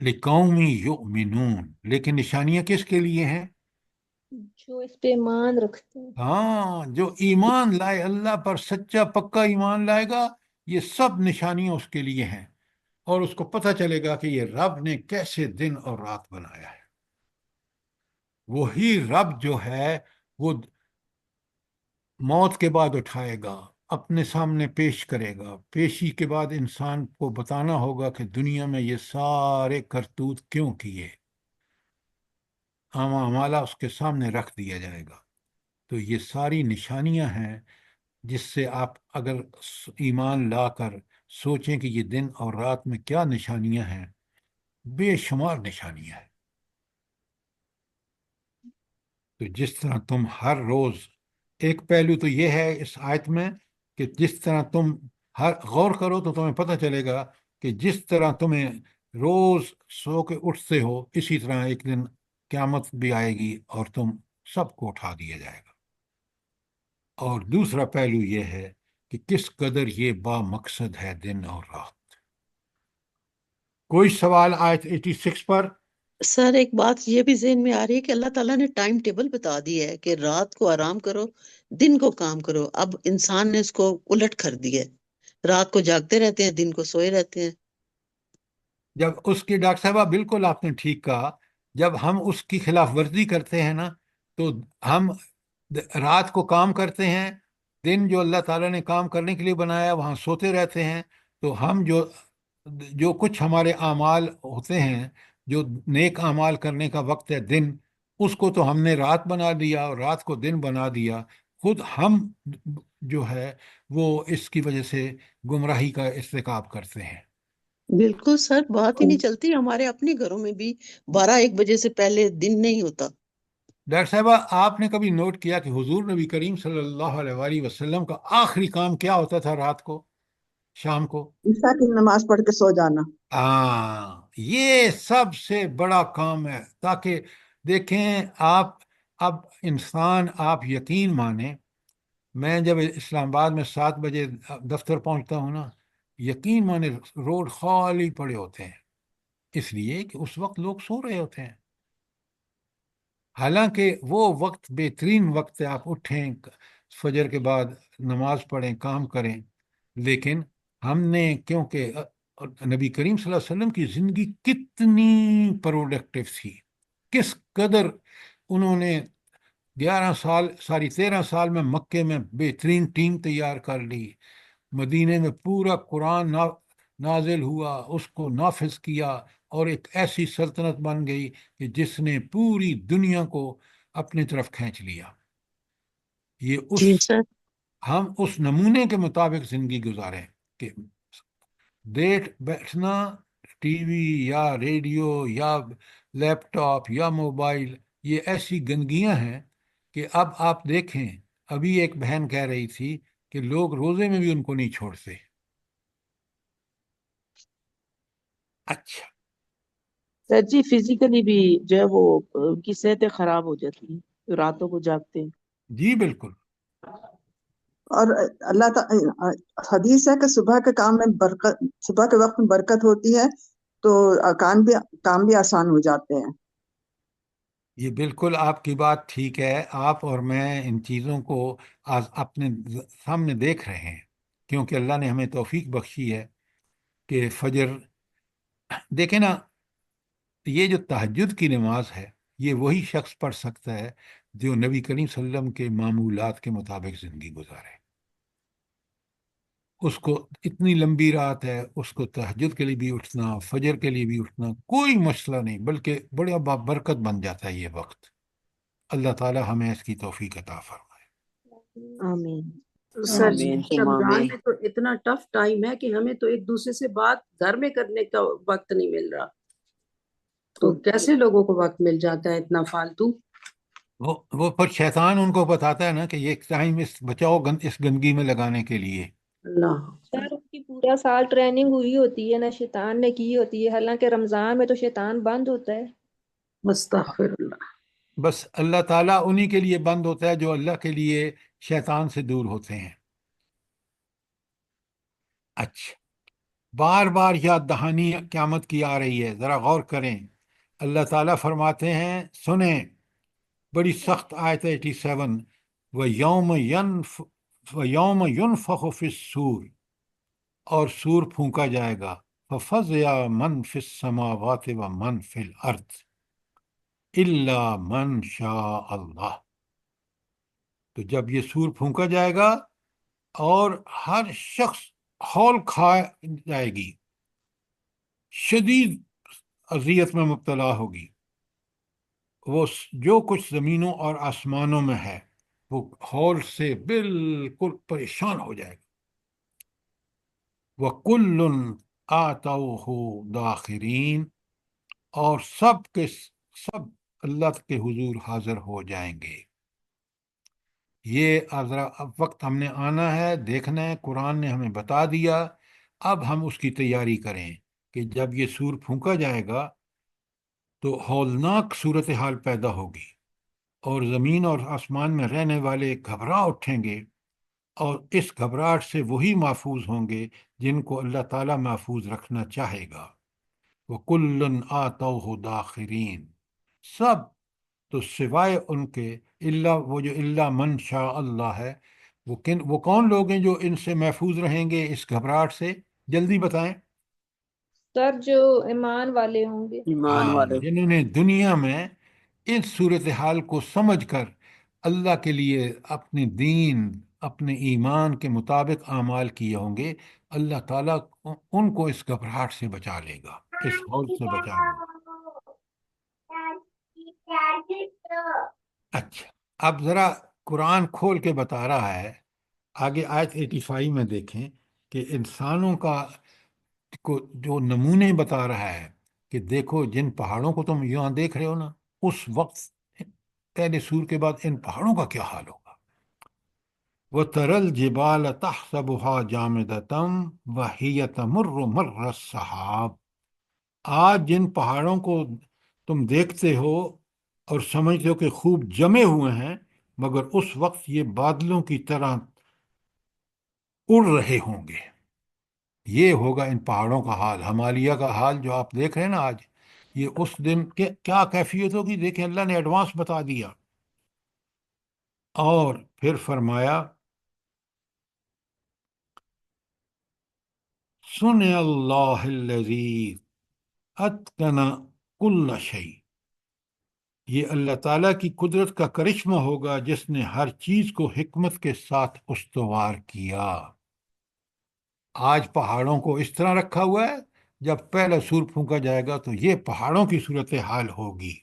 لقوم یؤمنون، لیکن نشانیاں کس کے لیے ہیں؟ جو اس پہ ایمان رکھتے ہیں. ہاں، جو ایمان لائے، اللہ پر سچا پکا ایمان لائے گا، یہ سب نشانیاں اس کے لیے ہیں. اور اس کو پتہ چلے گا کہ یہ رب نے کیسے دن اور رات بنایا ہے. وہی رب جو ہے وہ موت کے بعد اٹھائے گا، اپنے سامنے پیش کرے گا. پیشی کے بعد انسان کو بتانا ہوگا کہ دنیا میں یہ سارے کرتوت کیوں کیے. اعمالہ اس کے سامنے رکھ دیا جائے گا. تو یہ ساری نشانیاں ہیں، جس سے آپ اگر ایمان لا کر سوچیں کہ یہ دن اور رات میں کیا نشانیاں ہیں، بے شمار نشانیاں ہیں. تو جس طرح تم ہر روز، ایک پہلو تو یہ ہے اس آیت میں کہ جس طرح تم ہر غور کرو تو تمہیں پتہ چلے گا کہ جس طرح تمہیں روز سو کے اٹھتے ہو، اسی طرح ایک دن قیامت بھی آئے گی اور تم سب کو اٹھا دیا جائے گا. اور دوسرا پہلو یہ ہے کہ کس قدر یہ با مقصد ہے دن اور رات. کوئی سوال آیت 86 پر؟ سر ایک بات یہ بھی ذہن میں آ رہی ہے کہ اللہ تعالیٰ نے ٹائم ٹیبل بتا دیا ہے کہ رات کو آرام کرو، دن کو کام کرو. اب انسان نے اس کو الٹ کر دیا ہے، رات کو جاگتے رہتے ہیں، دن کو سوئے رہتے ہیں. جب اس کی، ڈاکٹر صاحبہ بالکل آپ نے ٹھیک کہا، جب ہم اس کی خلاف ورزی کرتے ہیں نا، تو ہم رات کو کام کرتے ہیں، دن جو اللہ تعالیٰ نے کام کرنے کے لیے بنایا وہاں سوتے رہتے ہیں. تو ہم جو کچھ ہمارے اعمال ہوتے ہیں، جو نیک اعمال کرنے کا وقت ہے دن، اس کو تو ہم نے رات بنا دیا اور رات کو دن بنا دیا. خود ہم جو ہے وہ اس کی وجہ سے گمراہی کا ارتکاب کرتے ہیں. بالکل سر، بات ہی نہیں چلتی. ہمارے اپنے گھروں میں بھی 12-1 بجے سے پہلے دن نہیں ہوتا. ڈاکٹر صاحبہ، آپ نے کبھی نوٹ کیا کہ حضور نبی کریم صلی اللہ علیہ وآلہ وسلم کا آخری کام کیا ہوتا تھا رات کو، شام کو؟ عشاء کی نماز پڑھ کے سو جانا. یہ سب سے بڑا کام ہے. تاکہ دیکھیں آپ، اب انسان، آپ یقین مانیں، میں جب اسلام آباد میں 7 بجے دفتر پہنچتا ہوں نا، یقین مانیں روڈ خالی پڑے ہوتے ہیں، اس لیے کہ اس وقت لوگ سو رہے ہوتے ہیں. حالانکہ وہ وقت بہترین وقت ہے، آپ اٹھیں، فجر کے بعد نماز پڑھیں، کام کریں. لیکن ہم نے، کیونکہ نبی کریم صلی اللہ علیہ وسلم کی زندگی کتنی پروڈکٹیو تھی، کس قدر انہوں نے 11 سال، ساری 13 سال میں مکے میں بہترین ٹیم تیار کر لی، مدینے میں پورا قرآن نازل ہوا، اس کو نافذ کیا، اور ایک ایسی سلطنت بن گئی کہ جس نے پوری دنیا کو اپنی طرف کھینچ لیا۔ یہ اس جی سر۔ ہم اس نمونے کے مطابق زندگی گزاریں کہ بیٹھنا ٹی وی یا ریڈیو یا لیپ ٹاپ یا موبائل، یہ ایسی گندگیاں ہیں کہ اب آپ دیکھیں، ابھی ایک بہن کہہ رہی تھی کہ لوگ روزے میں بھی ان کو نہیں چھوڑتے۔ اچھا سر جی فزیکلی بھی جو ہے وہ ان کی صحتیں خراب ہو جاتی ہیں، راتوں کو جاگتے ہیں۔ جی بالکل۔ اور اللہ تعالی حدیث ہے کہ صبح کے کام میں برکت، صبح کے وقت میں برکت ہوتی ہے، تو کام بھی آسان ہو جاتے ہیں۔ یہ بالکل آپ کی بات ٹھیک ہے، آپ اور میں ان چیزوں کو آج اپنے سامنے دیکھ رہے ہیں، کیونکہ اللہ نے ہمیں توفیق بخشی ہے کہ فجر دیکھیں نا، یہ جو تہجد کی نماز ہے یہ وہی شخص پڑھ سکتا ہے جو نبی کریم صلی اللہ علیہ وسلم کے معمولات کے مطابق زندگی گزارے۔ اس کو اتنی لمبی رات ہے، اس کو تہجد کے لیے بھی اٹھنا، فجر کے لیے بھی اٹھنا کوئی مسئلہ نہیں، بلکہ بڑا برکت بن جاتا ہے یہ وقت۔ اللہ تعالی ہمیں اس کی توفیق عطا فرمائے۔ آمین۔ سر جی آمین ثم رمضان آمین۔ میں تو اتنا ٹف ٹائم ہے کہ ہمیں تو ایک دوسرے سے بات گھر میں کرنے کا وقت نہیں مل رہا، تو کیسے لوگوں کو وقت مل جاتا ہے اتنا فالتو؟ وہ پھر شیطان ان کو بتاتا ہے نا کہ یہ ٹائم بچاؤ اس گندگی میں لگانے کے لیے۔ اللہ سر ان کی پورا سال ٹریننگ ہوئی ہوتی ہے نا، شیطان نے کی ہوتی ہے، حالانکہ رمضان میں تو شیطان بند ہوتا ہے۔ مستغفر اللہ۔ بس اللہ تعالیٰ انہی کے لیے بند ہوتا ہے جو اللہ کے لیے شیطان سے دور ہوتے ہیں۔ اچھا، بار بار یاد دہانی قیامت کی آ رہی ہے، ذرا غور کریں۔ اللہ تعالیٰ فرماتے ہیں، سنیں، بڑی سخت آیت 87، وَيَوْمَ يُنفَخُ فِي الصُّورِ، اور سور پھونکا جائے گا، فَفَزِعَ مَنْ فِي السَّمَاوَاتِ وَمَنْ فِي الْأَرْضِ إِلَّا مَنْ شَاءَ اللَّهُ۔ تو جب یہ سور پھونکا جائے گا اور ہر شخص ہول کھا جائے گی، شدید اذیت میں مبتلا ہوگی، وہ جو کچھ زمینوں اور آسمانوں میں ہے وہ ہول سے بالکل پریشان ہو جائے گا۔ وَكُلٌّ آتَوْهُ دَاخِرِينَ، اور سب کے سب اللہ کے حضور حاضر ہو جائیں گے۔ یہ ذرا اب وقت ہم نے آنا ہے، دیکھنا ہے، قرآن نے ہمیں بتا دیا، اب ہم اس کی تیاری کریں کہ جب یہ سور پھونکا جائے گا تو ہولناک صورتحال پیدا ہوگی، اور زمین اور آسمان میں رہنے والے گھبرا اٹھیں گے، اور اس گھبراہٹ سے وہی محفوظ ہوں گے جن کو اللہ تعالیٰ محفوظ رکھنا چاہے گا۔ وَكُلٌّ آتَوْهُ دَاخِرِينَ، سب، تو سوائے ان کے، وہ جو اللہ من شاء اللہ ہے، وہ کون لوگ ہیں جو ان سے محفوظ رہیں گے اس گھبراہٹ سے؟ جلدی بتائیں۔ سر جو ایمان والے ہوں گے۔ ایمان ہاں، والے۔ جنہوں نے دنیا میں اس صورتحال کو سمجھ کر اللہ کے لیے اپنے دین، اپنے ایمان کے مطابق اعمال کیے ہوں گے، اللہ تعالیٰ ان کو اس گھبراہٹ سے بچا لے گا، اس ہول سے بچا لے گا۔ اچھا، اب ذرا قرآن کھول کے بتا رہا ہے، آگے آیت 85 میں دیکھیں کہ انسانوں کو جو نمونے بتا رہا ہے کہ دیکھو جن پہاڑوں کو تم یہاں دیکھ رہے ہو نا، اس وقت پہلے سور کے بعد ان پہاڑوں کا کیا حال ہوگا۔ وَتَرَى الْجِبَالَ تَحْسَبُهَا جَامِدَةً وَهِيَ تَمُرُّ مَرَّ السَّحَابِ، آج جن پہاڑوں کو تم دیکھتے ہو اور سمجھتے ہو کہ خوب جمے ہوئے ہیں، مگر اس وقت یہ بادلوں کی طرح اڑ رہے ہوں گے۔ یہ ہوگا ان پہاڑوں کا حال، ہمالیہ کا حال جو آپ دیکھ رہے ہیں نا آج، یہ اس دن کیا کیفیت ہوگی، دیکھیں اللہ نے ایڈوانس بتا دیا۔ اور پھر فرمایا، سُنِعَ اللَّهُ الَّذِي أَتْقَنَ كُلَّ شَيْءٍ، یہ اللہ تعالیٰ کی قدرت کا کرشمہ ہوگا جس نے ہر چیز کو حکمت کے ساتھ استوار کیا۔ آج پہاڑوں کو اس طرح رکھا ہوا ہے، جب پہلا سور پھونکا جائے گا تو یہ پہاڑوں کی صورتحال ہوگی۔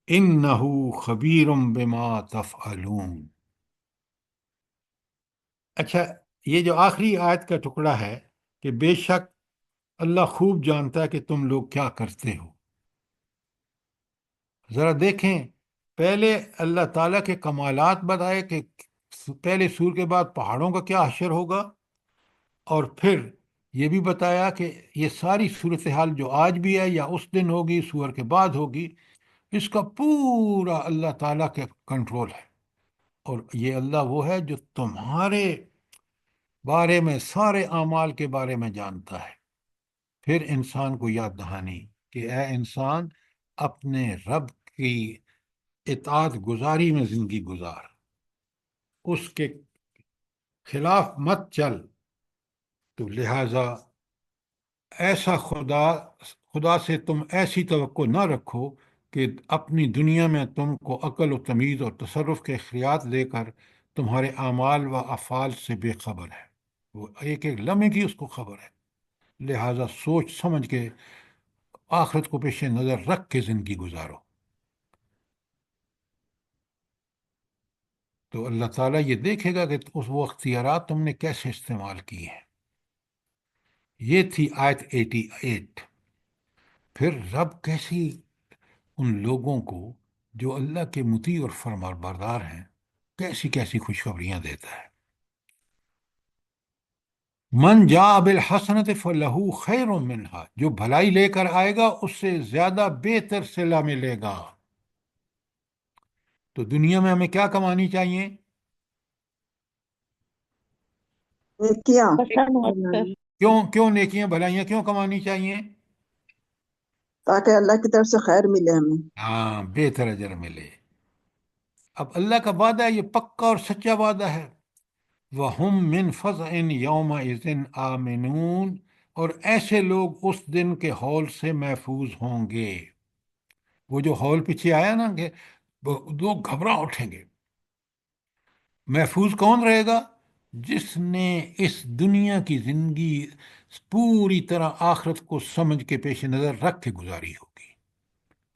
انہو خبیر بما تفعلون۔ اچھا، یہ جو آخری آیت کا ٹکڑا ہے کہ بے شک اللہ خوب جانتا ہے کہ تم لوگ کیا کرتے ہو، ذرا دیکھیں، پہلے اللہ تعالیٰ کے کمالات بتائے کہ پہلے سور کے بعد پہاڑوں کا کیا حشر ہوگا، اور پھر یہ بھی بتایا کہ یہ ساری صورتحال جو آج بھی ہے یا اس دن ہوگی، سور کے بعد ہوگی، اس کا پورا اللہ تعالیٰ کے کنٹرول ہے۔ اور یہ اللہ وہ ہے جو تمہارے بارے میں، سارے اعمال کے بارے میں جانتا ہے۔ پھر انسان کو یاد دہانی کہ اے انسان، اپنے رب کی اطاعت گزاری میں زندگی گزار، اس کے خلاف مت چل۔ تو لہٰذا ایسا خدا سے تم ایسی توقع نہ رکھو کہ اپنی دنیا میں تم کو عقل و تمیز اور تصرف کے اختیارات دے کر تمہارے اعمال و افعال سے بے خبر ہے۔ وہ ایک ایک لمحے کی اس کو خبر ہے، لہٰذا سوچ سمجھ کے آخرت کو پیش نظر رکھ کے زندگی گزارو۔ تو اللہ تعالیٰ یہ دیکھے گا کہ وہ اختیارات تم نے کیسے استعمال کی ہیں۔ یہ تھی آیت 88۔ پھر رب کیسی ان لوگوں کو جو اللہ کے مطیع اور فرمان بردار ہیں کیسی کیسی خوشخبریاں دیتا ہے۔ من جاء بالحسنۃ فلہ خیر منہا، جو بھلائی لے کر آئے گا اس سے زیادہ بہتر صلہ ملے گا۔ تو دنیا میں ہمیں کیا کمانی چاہیے؟ کیا حسن اچھا کیوں نیکیاں بھلائیاں کیوں کمانی چاہیے؟ تاکہ اللہ کی طرف سے خیر ملے ہمیں۔ ہاں، بہتر اجر ملے۔ اب اللہ کا وعدہ ہے، یہ پکا اور سچا وعدہ ہے۔ وَهُم مِّن فَزْعٍ يَوْمَئِذٍ آمِنُونَ، اور ایسے لوگ اس دن کے ہول سے محفوظ ہوں گے۔ وہ جو ہول پیچھے آیا نا کہ لوگ گھبرا اٹھیں گے۔ محفوظ کون رہے گا؟ جس نے اس دنیا کی زندگی پوری طرح آخرت کو سمجھ کے پیش نظر رکھ کے گزاری ہوگی۔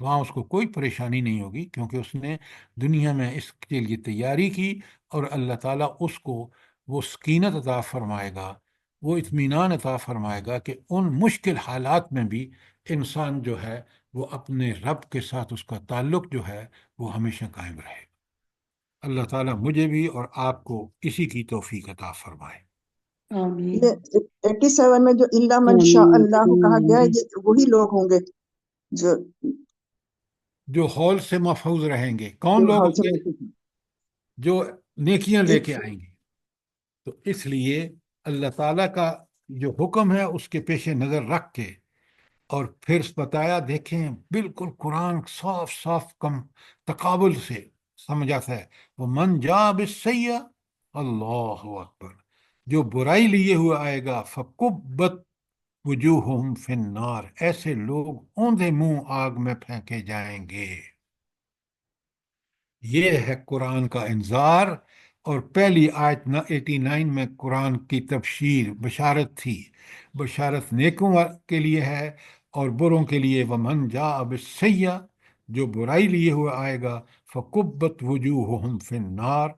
وہاں اس کو کوئی پریشانی نہیں ہوگی، کیونکہ اس نے دنیا میں اس کے لیے تیاری کی، اور اللہ تعالیٰ اس کو وہ سکینت عطا فرمائے گا، وہ اطمینان عطا فرمائے گا کہ ان مشکل حالات میں بھی انسان جو ہے وہ اپنے رب کے ساتھ اس کا تعلق جو ہے وہ ہمیشہ قائم رہے گا۔ اللہ تعالیٰ مجھے بھی اور آپ کو اسی کی توفیق عطا فرمائے۔ آمین یہ 87 میں جو اللہ من شاء آمین اللہ کہا گیا ہے، یہ وہی لوگ ہوں گے جو جو ہول سے محفوظ رہیں گے، کون جو لوگ حوصلے ہوں گے؟ سے جو نیکیاں لے ایک کے آئیں گے۔ تو اس لیے اللہ تعالیٰ کا جو حکم ہے اس کے پیش نظر رکھ کے، اور پھر بتایا، دیکھیں بالکل قرآن صاف صاف تقابل سے سمجھاتا ہے، وہ من جا بالسیئہ، اللہ اکبر، جو برائی لیے ہوئے آئے گا، فکبت وجوہہم فی النار، ایسے لوگ اوندھے منہ آگ میں پھینکے جائیں گے۔ یہ ہے قرآن کا انذار، اور پہلی آیت 89 میں قرآن کی تبشیر بشارت تھی۔ بشارت نیکوں کے لیے ہے اور بروں کے لیے۔ ومن جاء بالسیئہ، جو برائی لیے ہوئے آئے گا، فکبت وجوہہم فی النار،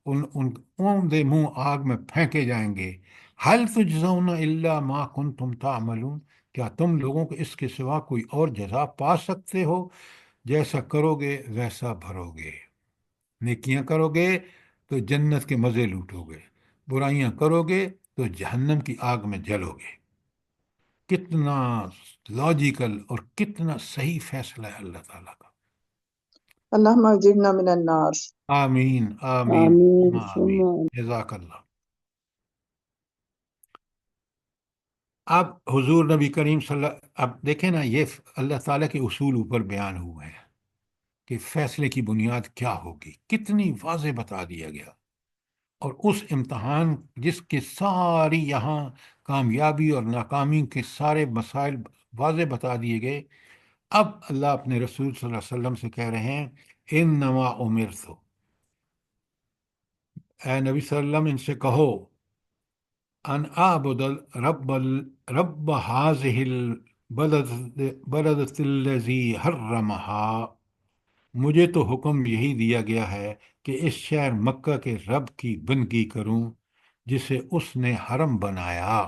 اوندے منہ آگ میں پھینکے جائیں گے۔ حل تجزون الا ما کنتم تعملون، کیا تم لوگوں کو اس کے سوا کوئی اور جزا پا سکتے ہو؟ جیسا کرو گے ویسا بھرو گے۔ نیکیاں کرو گے تو جنت کے مزے لوٹو گے، برائیاں کرو گے تو جہنم کی آگ میں جلو گے۔ کتنا لاجیکل اور کتنا صحیح فیصلہ ہے اللہ تعالیٰ کا۔ اللہم اجرنا من النار۔ آمین آمین آمین آمین، جزاک اللہ۔ اب حضور نبی کریم صلی اللہ، اب دیکھیں نا، یہ اللہ تعالیٰ کے اصول اوپر بیان ہوئے ہیں کہ فیصلے کی بنیاد کیا ہوگی، کتنی واضح بتا دیا گیا۔ اور اس امتحان جس کے ساری یہاں کامیابی اور ناکامی کے سارے مسائل واضح بتا دیے گئے، اب اللہ اپنے رسول صلی اللہ علیہ وسلم سے کہہ رہے ہیں انما امرت، اے نبی صلی اللہ علیہ وسلم ان سے کہو ان اعبد رب هذه البلدة الذي حرمها، مجھے تو حکم یہی دیا گیا ہے کہ اس شہر مکہ کے رب کی بندگی کروں جسے اس نے حرم بنایا۔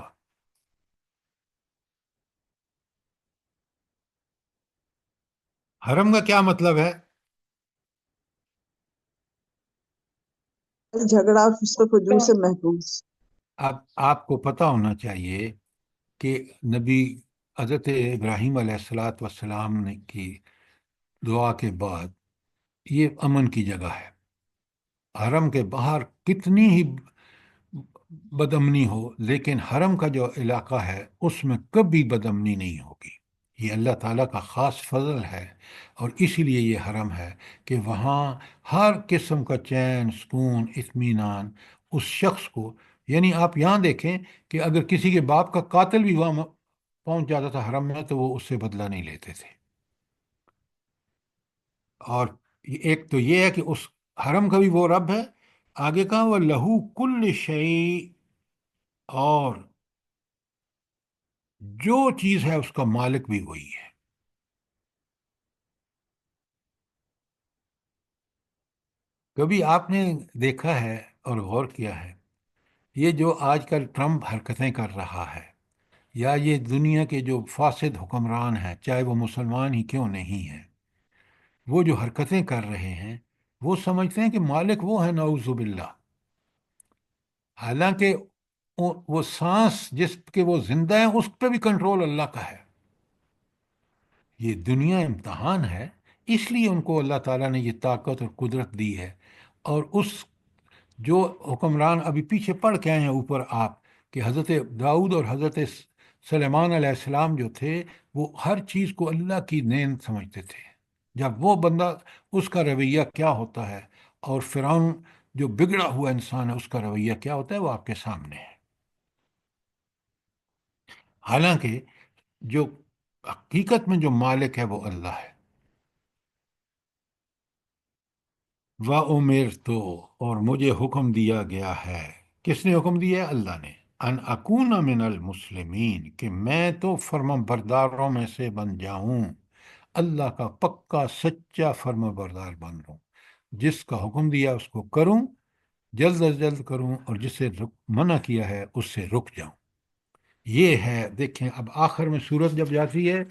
حرم کا کیا مطلب ہے؟ جھگڑا فسق و فجور سے محفوظ۔ اب آپ کو پتہ ہونا چاہیے کہ نبی حضرت ابراہیم علیہ السلام نے کی دعا کے بعد یہ امن کی جگہ ہے۔ حرم کے باہر کتنی ہی بدامنی ہو، لیکن حرم کا جو علاقہ ہے اس میں کبھی بدامنی نہیں ہوگی۔ یہ اللہ تعالیٰ کا خاص فضل ہے، اور اسی لیے یہ حرم ہے کہ وہاں ہر قسم کا چین، سکون، اطمینان اس شخص کو، یعنی آپ یہاں دیکھیں کہ اگر کسی کے باپ کا قاتل بھی وہاں پہنچ جاتا تھا حرم میں تو وہ اس سے بدلہ نہیں لیتے تھے۔ اور ایک تو یہ ہے کہ اس حرم کا بھی وہ رب ہے، آگے کا وہ لہو کل شیء، اور جو چیز ہے اس کا مالک بھی وہی ہے۔ کبھی آپ نے دیکھا ہے اور غور کیا ہے یہ جو آج کل ٹرمپ حرکتیں کر رہا ہے، یا یہ دنیا کے جو فاسد حکمران ہیں چاہے وہ مسلمان ہی کیوں نہیں ہیں، وہ جو حرکتیں کر رہے ہیں وہ سمجھتے ہیں کہ مالک وہ ہے، نعوذ باللہ، حالانکہ وہ سانس جس کے وہ زندہ ہیں اس پہ بھی کنٹرول اللہ کا ہے۔ یہ دنیا امتحان ہے، اس لیے ان کو اللہ تعالیٰ نے یہ طاقت اور قدرت دی ہے۔ اور اس جو حکمران ابھی پیچھے پڑھ کے آئے ہیں اوپر آپ، کہ حضرت داؤد اور حضرت سلیمان علیہ السلام جو تھے وہ ہر چیز کو اللہ کی نعمت سمجھتے تھے۔ جب وہ بندہ اس کا رویہ کیا ہوتا ہے، اور فرعون جو بگڑا ہوا انسان ہے اس کا رویہ کیا ہوتا ہے، وہ آپ کے سامنے ہے۔ حالانکہ جو حقیقت میں جو مالک ہے وہ اللہ ہے۔ وَأُمِرْتُ، اور مجھے حکم دیا گیا ہے، کس نے حکم دیا ہے؟ اللہ نے، ان اکون من المسلمین، کہ میں تو فرما برداروں میں سے بن جاؤں، اللہ کا پکا سچا فرما بردار بن لوں، جس کا حکم دیا اس کو کروں، جلد از جلد کروں، اور جس سے منع کیا ہے اس سے رک جاؤں۔ یہ ہے، دیکھیں اب آخر میں سورت جب جاتی ہے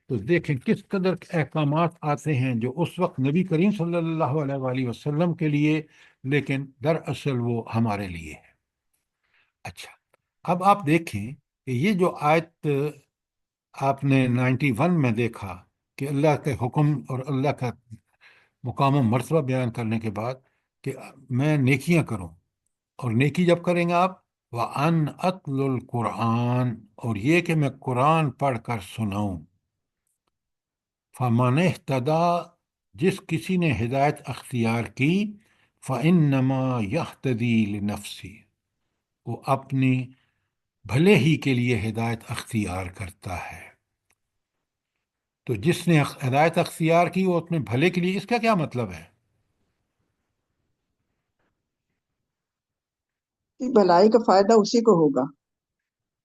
تو دیکھیں کس قدر احکامات آتے ہیں جو اس وقت نبی کریم صلی اللہ علیہ وآلہ وسلم کے لیے، لیکن دراصل وہ ہمارے لیے ہے۔ اچھا، اب آپ دیکھیں کہ یہ جو آیت آپ نے 91 میں دیکھا کہ اللہ کے حکم اور اللہ کا مقام و مرتبہ بیان کرنے کے بعد کہ میں نیکیاں کروں، اور نیکی جب کریں گے آپ، وَأَنْ أَتْلُ الْقُرْآنَ، اور یہ کہ میں قرآن پڑھ کر سناؤں، فَمَنِ اهْتَدَى، جس کسی نے ہدایت اختیار کی، فَإِنَّمَا يَهْتَدِي لِنَفْسِهِ، وہ اپنی بھلے ہی کے لیے ہدایت اختیار کرتا ہے۔ تو جس نے ہدایت اختیار کی وہ اپنے بھلے کے لیے، اس کا کیا مطلب ہے؟ کہ بھلائی کا فائدہ اسی کو ہوگا۔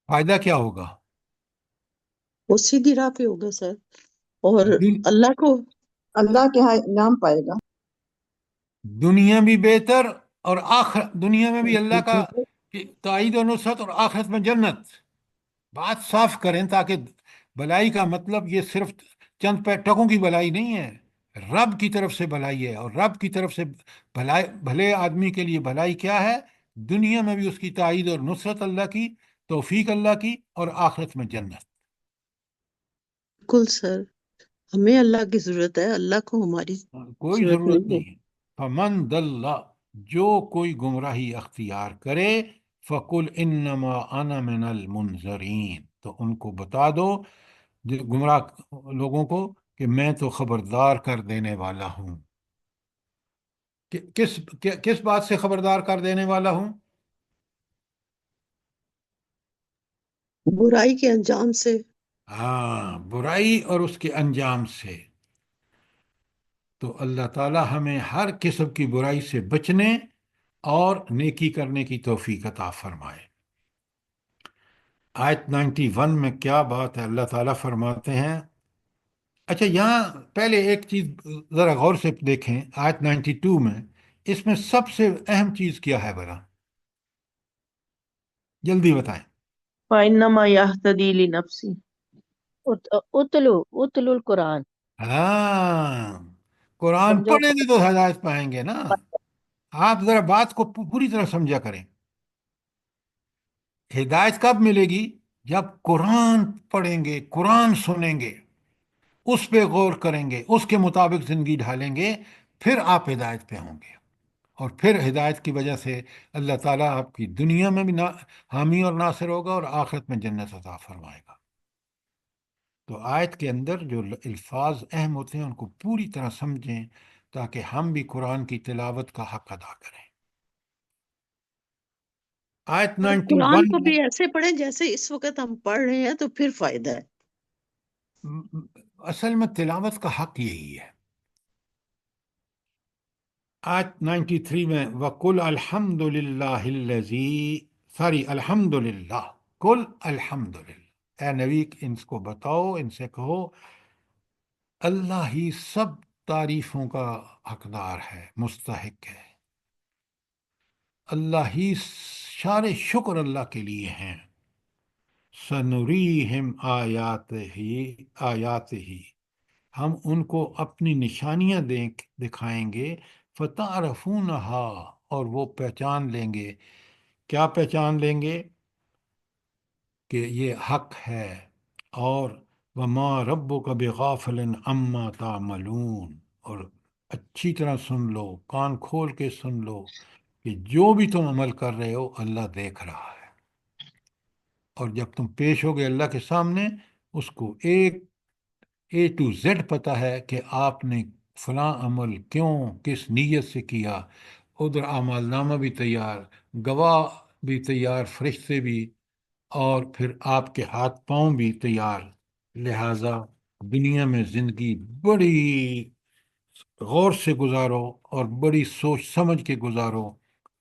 فائدہ کیا ہوگا؟ وہ سیدھی راہ پہ ہوگا سر، اور دن- اللہ کو اللہ کے ہاں انعام پائے گا۔ دنیا بھی بہتر، اور دنیا میں بھی اللہ کا تائید و نصرت، اور آخرت میں جنت۔ بات صاف کریں تاکہ بھلائی کا مطلب یہ صرف چند ٹکوں کی بھلائی نہیں ہے، رب کی طرف سے بھلائی ہے، اور رب کی طرف سے بھلے آدمی کے لیے بھلائی کیا ہے؟ دنیا میں بھی اس کی تائید اور نصرت اللہ کی، توفیق اللہ کی، اور آخرت میں جنت۔ بالکل سر، ہمیں اللہ کی ضرورت ہے، اللہ کو ہماری کوئی ضرورت ضرورت نہیں ہے۔ نہیں ہے۔ فمن دل، جو کوئی گمراہی اختیار کرے، فقل انما انا من المنذرین، تو ان کو بتا دو گمراہ لوگوں کو کہ میں تو خبردار کر دینے والا ہوں۔ کس بات سے خبردار کر دینے والا ہوں؟ برائی کے انجام سے۔ ہاں، برائی اور اس کے انجام سے. تو اللہ تعالی ہمیں ہر قسم کی برائی سے بچنے اور نیکی کرنے کی توفیق عطا فرمائے. آیت 91 میں کیا بات ہے، اللہ تعالیٰ فرماتے ہیں. اچھا، یہاں پہلے ایک چیز ذرا غور سے دیکھیں. آیت 92 میں اس میں سب سے اہم چیز کیا ہے بلا؟ جلدی بتائیں. فَإِنَّمَا يَهْتَدِي لِنَفْسِهِ. اتلو القرآن. ہاں، قرآن سمجھو پڑھیں گے تو ہدایت پائیں گے نا. آپ ذرا بات کو پوری طرح سمجھا کریں. ہدایت کب ملے گی؟ جب قرآن پڑھیں گے، قرآن سنیں گے، اس پہ غور کریں گے، اس کے مطابق زندگی ڈھالیں گے، پھر آپ ہدایت پہ ہوں گے. اور پھر ہدایت کی وجہ سے اللہ تعالیٰ آپ کی دنیا میں بھی حامی اور ناصر ہوگا، اور آخرت میں جنت عطا فرمائے گا. تو آیت کے اندر جو الفاظ اہم ہوتے ہیں ان کو پوری طرح سمجھیں تاکہ ہم بھی قرآن کی تلاوت کا حق ادا کریں. آیت اور 91 قرآن کو میں بھی ایسے پڑھیں جیسے اس وقت ہم پڑھ رہے ہیں، تو پھر فائدہ ہے. اصل میں تلاوت کا حق یہی ہے. آیت 93 میں وَقُلْ الْحَمْدُ لِلَّهِ الَّذِي ساری الحمد للہ کل الحمد للہ. اے نبی ان کو بتاؤ، ان سے کہو اللہ ہی سب تعریفوں کا حقدار ہے، مستحق ہے. اللہ ہی سارے شکر اللہ کے لیے ہیں. سنریہم آیات ہی ہم ان کو اپنی نشانیاں دکھائیں گے. فتعرفونہا اور وہ پہچان لیں گے. کیا پہچان لیں گے؟ کہ یہ حق ہے. اور وما ربک بغافل عما تعملون. اور اچھی طرح سن لو، کان کھول کے سن لو کہ جو بھی تم عمل کر رہے ہو اللہ دیکھ رہا ہے. اور جب تم پیش ہوگے اللہ کے سامنے، اس کو ایک اے ٹو زیڈ پتہ ہے کہ آپ نے فلاں عمل کیوں، کس نیت سے کیا. ادھر اعمال نامہ بھی تیار، گواہ بھی تیار، فرشتے بھی، اور پھر آپ کے ہاتھ پاؤں بھی تیار. لہٰذا دنیا میں زندگی بڑی غور سے گزارو اور بڑی سوچ سمجھ کے گزارو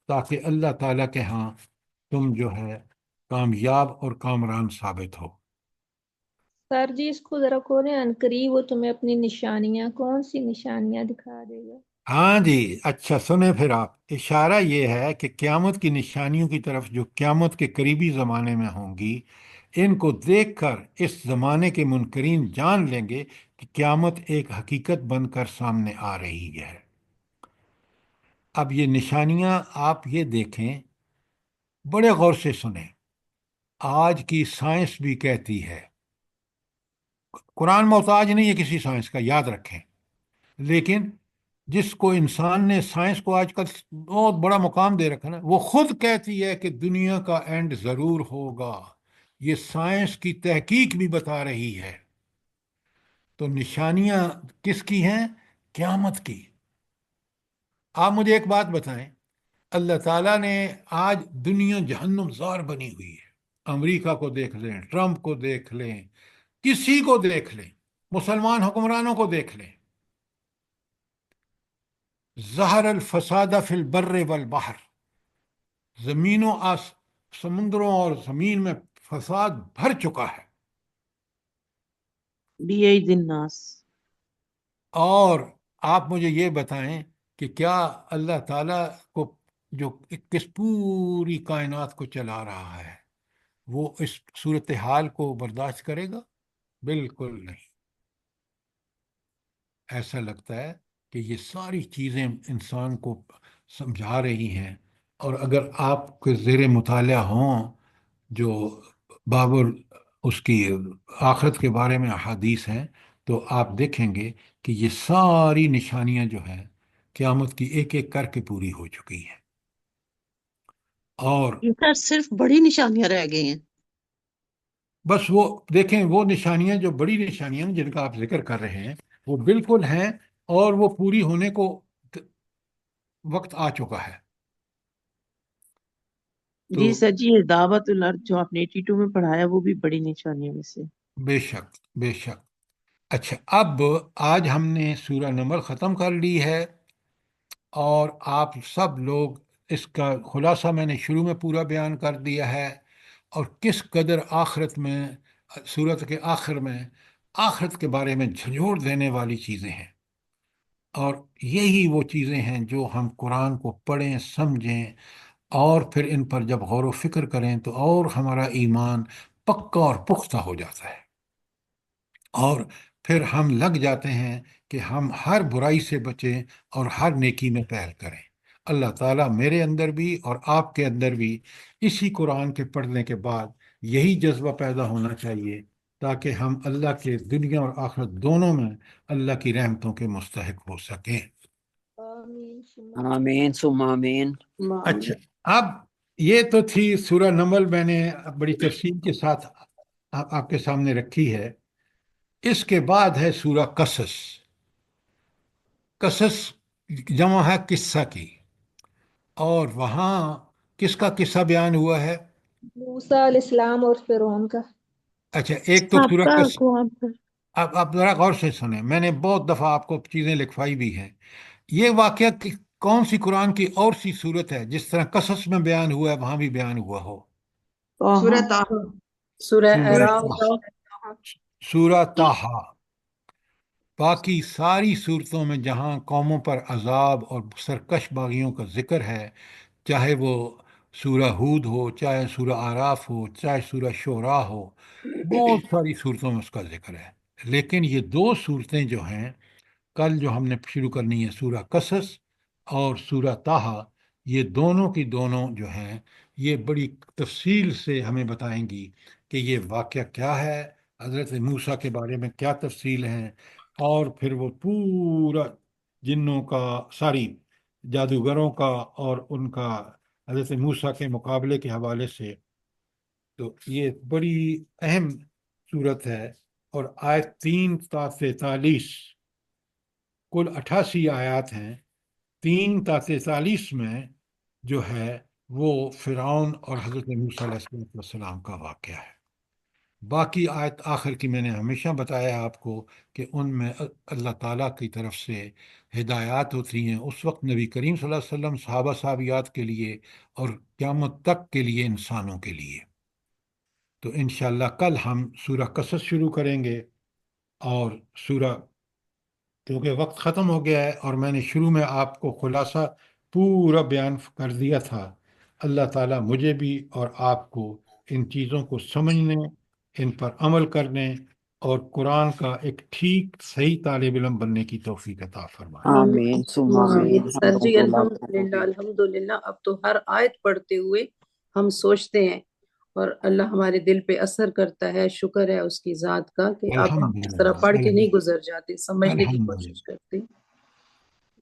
تاکہ اللہ تعالیٰ کے ہاں تم جو ہے کامیاب اور کامران ثابت ہو. سر جی اس کو ذرا کھولیں، عنقریب وہ تمہیں اپنی نشانیاں، کون سی نشانیاں دکھا دے گا؟ ہاں جی، اچھا سنیں پھر آپ. اشارہ یہ ہے کہ قیامت کی نشانیوں کی طرف جو قیامت کے قریبی زمانے میں ہوں گی، ان کو دیکھ کر اس زمانے کے منکرین جان لیں گے کہ قیامت ایک حقیقت بن کر سامنے آ رہی ہے. اب یہ نشانیاں آپ یہ دیکھیں، بڑے غور سے سنیں. آج کی سائنس بھی کہتی ہے، قرآن محتاج نہیں ہے کسی سائنس کا، یاد رکھیں. لیکن جس کو انسان نے سائنس کو آج کل بہت بڑا مقام دے رکھا نا، وہ خود کہتی ہے کہ دنیا کا اینڈ ضرور ہوگا. یہ سائنس کی تحقیق بھی بتا رہی ہے. تو نشانیاں کس کی ہیں؟ قیامت کی. آپ مجھے ایک بات بتائیں، اللہ تعالیٰ نے آج دنیا جہنم زار بنی ہوئی ہے. امریکہ کو دیکھ لیں، ٹرمپ کو دیکھ لیں، کسی کو دیکھ لیں، مسلمان حکمرانوں کو دیکھ لیں. ظہر الفساد فی البر والبحر، زمینوں سمندروں اور زمین میں فساد بھر چکا ہے. بِأَيْدِي النَّاسِ. اور آپ مجھے یہ بتائیں کہ کیا اللہ تعالیٰ کو جو کس پوری کائنات کو چلا رہا ہے وہ اس صورتحال کو برداشت کرے گا؟ بالکل نہیں. ایسا لگتا ہے کہ یہ ساری چیزیں انسان کو سمجھا رہی ہیں. اور اگر آپ کے زیر مطالعہ ہوں جو بابر اس کی آخرت کے بارے میں احادیث ہیں، تو آپ دیکھیں گے کہ یہ ساری نشانیاں جو ہیں قیامت کی ایک ایک کر کے پوری ہو چکی ہیں. اور یہ سر صرف بڑی نشانیاں رہ گئی ہیں. بس وہ دیکھیں، وہ نشانیاں جو بڑی نشانیاں ہیں جن کا آپ ذکر کر رہے ہیں وہ بالکل ہیں، اور وہ پوری ہونے کو وقت آ چکا ہے. تو جی سر جی، یہ دعوت الارض جو آپ نے 82 میں پڑھایا وہ بھی بڑی نشانیوں میں سے. بے شک بے شک. اچھا، اب آج ہم نے سورہ نمل ختم کر لی ہے، اور آپ سب لوگ اس کا خلاصہ میں نے شروع میں پورا بیان کر دیا ہے، اور کس قدر آخرت میں، سورت کے آخر میں آخرت کے بارے میں جھنجھوڑ دینے والی چیزیں ہیں. اور یہی وہ چیزیں ہیں جو ہم قرآن کو پڑھیں، سمجھیں، اور پھر ان پر جب غور و فکر کریں تو اور ہمارا ایمان پکا اور پختہ ہو جاتا ہے، اور پھر ہم لگ جاتے ہیں کہ ہم ہر برائی سے بچیں اور ہر نیکی میں پہل کریں. اللہ تعالیٰ میرے اندر بھی اور آپ کے اندر بھی اسی قرآن کے پڑھنے کے بعد یہی جذبہ پیدا ہونا چاہیے، تاکہ ہم اللہ کے دنیا اور آخرت دونوں میں اللہ کی رحمتوں کے مستحق ہو سکیں. آمین ثم آمین ثم آمین. اچھا، اب یہ تو تھی سورہ نمل، میں نے بڑی تفصیل کے ساتھ آپ کے سامنے رکھی ہے. اس کے بعد ہے سورہ قصص. قصص جمع ہے قصہ کی، اور وہاں کس کا قصہ بیان ہوا ہے؟ موسیٰ علیہ السلام اور فرعون کا. اچھا، ایک تو آپ سورہ کا قصص. قرآن پر اب آپ ذرا غور سے سنیں، میں نے بہت دفعہ آپ کو چیزیں لکھوائی بھی ہیں. یہ واقعہ کون سی قرآن کی اور سی صورت ہے جس طرح قصص میں بیان ہوا ہے وہاں بھی بیان ہوا ہو؟ سورہ طه. سورہ سورہ اعراف. سورہ طٰہٰ. باقی ساری صورتوں میں جہاں قوموں پر عذاب اور سرکش باغیوں کا ذکر ہے، چاہے وہ سورہ ہود ہو، چاہے سورہ آراف ہو، چاہے سورہ شعراء ہو، بہت ساری صورتوں میں اس کا ذکر ہے. لیکن یہ دو صورتیں جو ہیں، کل جو ہم نے شروع کرنی ہے سورہ قصص اور سورہ طٰہٰ، یہ دونوں کی دونوں جو ہیں یہ بڑی تفصیل سے ہمیں بتائیں گی کہ یہ واقعہ کیا ہے، حضرت موسیٰ کے بارے میں کیا تفصیل ہیں، اور پھر وہ پورا جنوں کا، ساری جادوگروں کا اور ان کا حضرت موسیٰ کے مقابلے کے حوالے سے. تو یہ بڑی اہم صورت ہے، اور آیت 3 تا 43، کل 88 آیات ہیں. 3 تا 43 میں جو ہے وہ فرعون اور حضرت موسیٰ علیہ السلام کا واقعہ ہے. باقی آیت آخر کی میں نے ہمیشہ بتایا آپ کو کہ ان میں اللہ تعالیٰ کی طرف سے ہدایات ہوتی ہیں اس وقت نبی کریم صلی اللہ علیہ وسلم، صحابہ صحابیات کے لیے، اور قیامت تک کے لیے انسانوں کے لیے. تو انشاءاللہ کل ہم سورہ قصص شروع کریں گے، اور سورہ، کیونکہ وقت ختم ہو گیا ہے اور میں نے شروع میں آپ کو خلاصہ پورا بیان کر دیا تھا. اللہ تعالیٰ مجھے بھی اور آپ کو ان چیزوں کو سمجھنے، ان پر عمل کرنے، اور قرآن کا ایک ٹھیک صحیح طالب علم بننے کی توفیق عطا فرمائے. آمین ثم آمین. ہم سر لوگوں جی کو اولاد کو الحمدللہ بھی. الحمدللہ، اب تو ہر آیت پڑھتے ہوئے ہم سوچتے ہیں اور اللہ ہمارے دل پہ اثر کرتا ہے. شکر ہے اس کی ذات کا کہ اب ہم اس طرح پڑھ کے نہیں گزر جاتے، سمجھنے کی الحمدللہ. کوشش کرتے ہیں.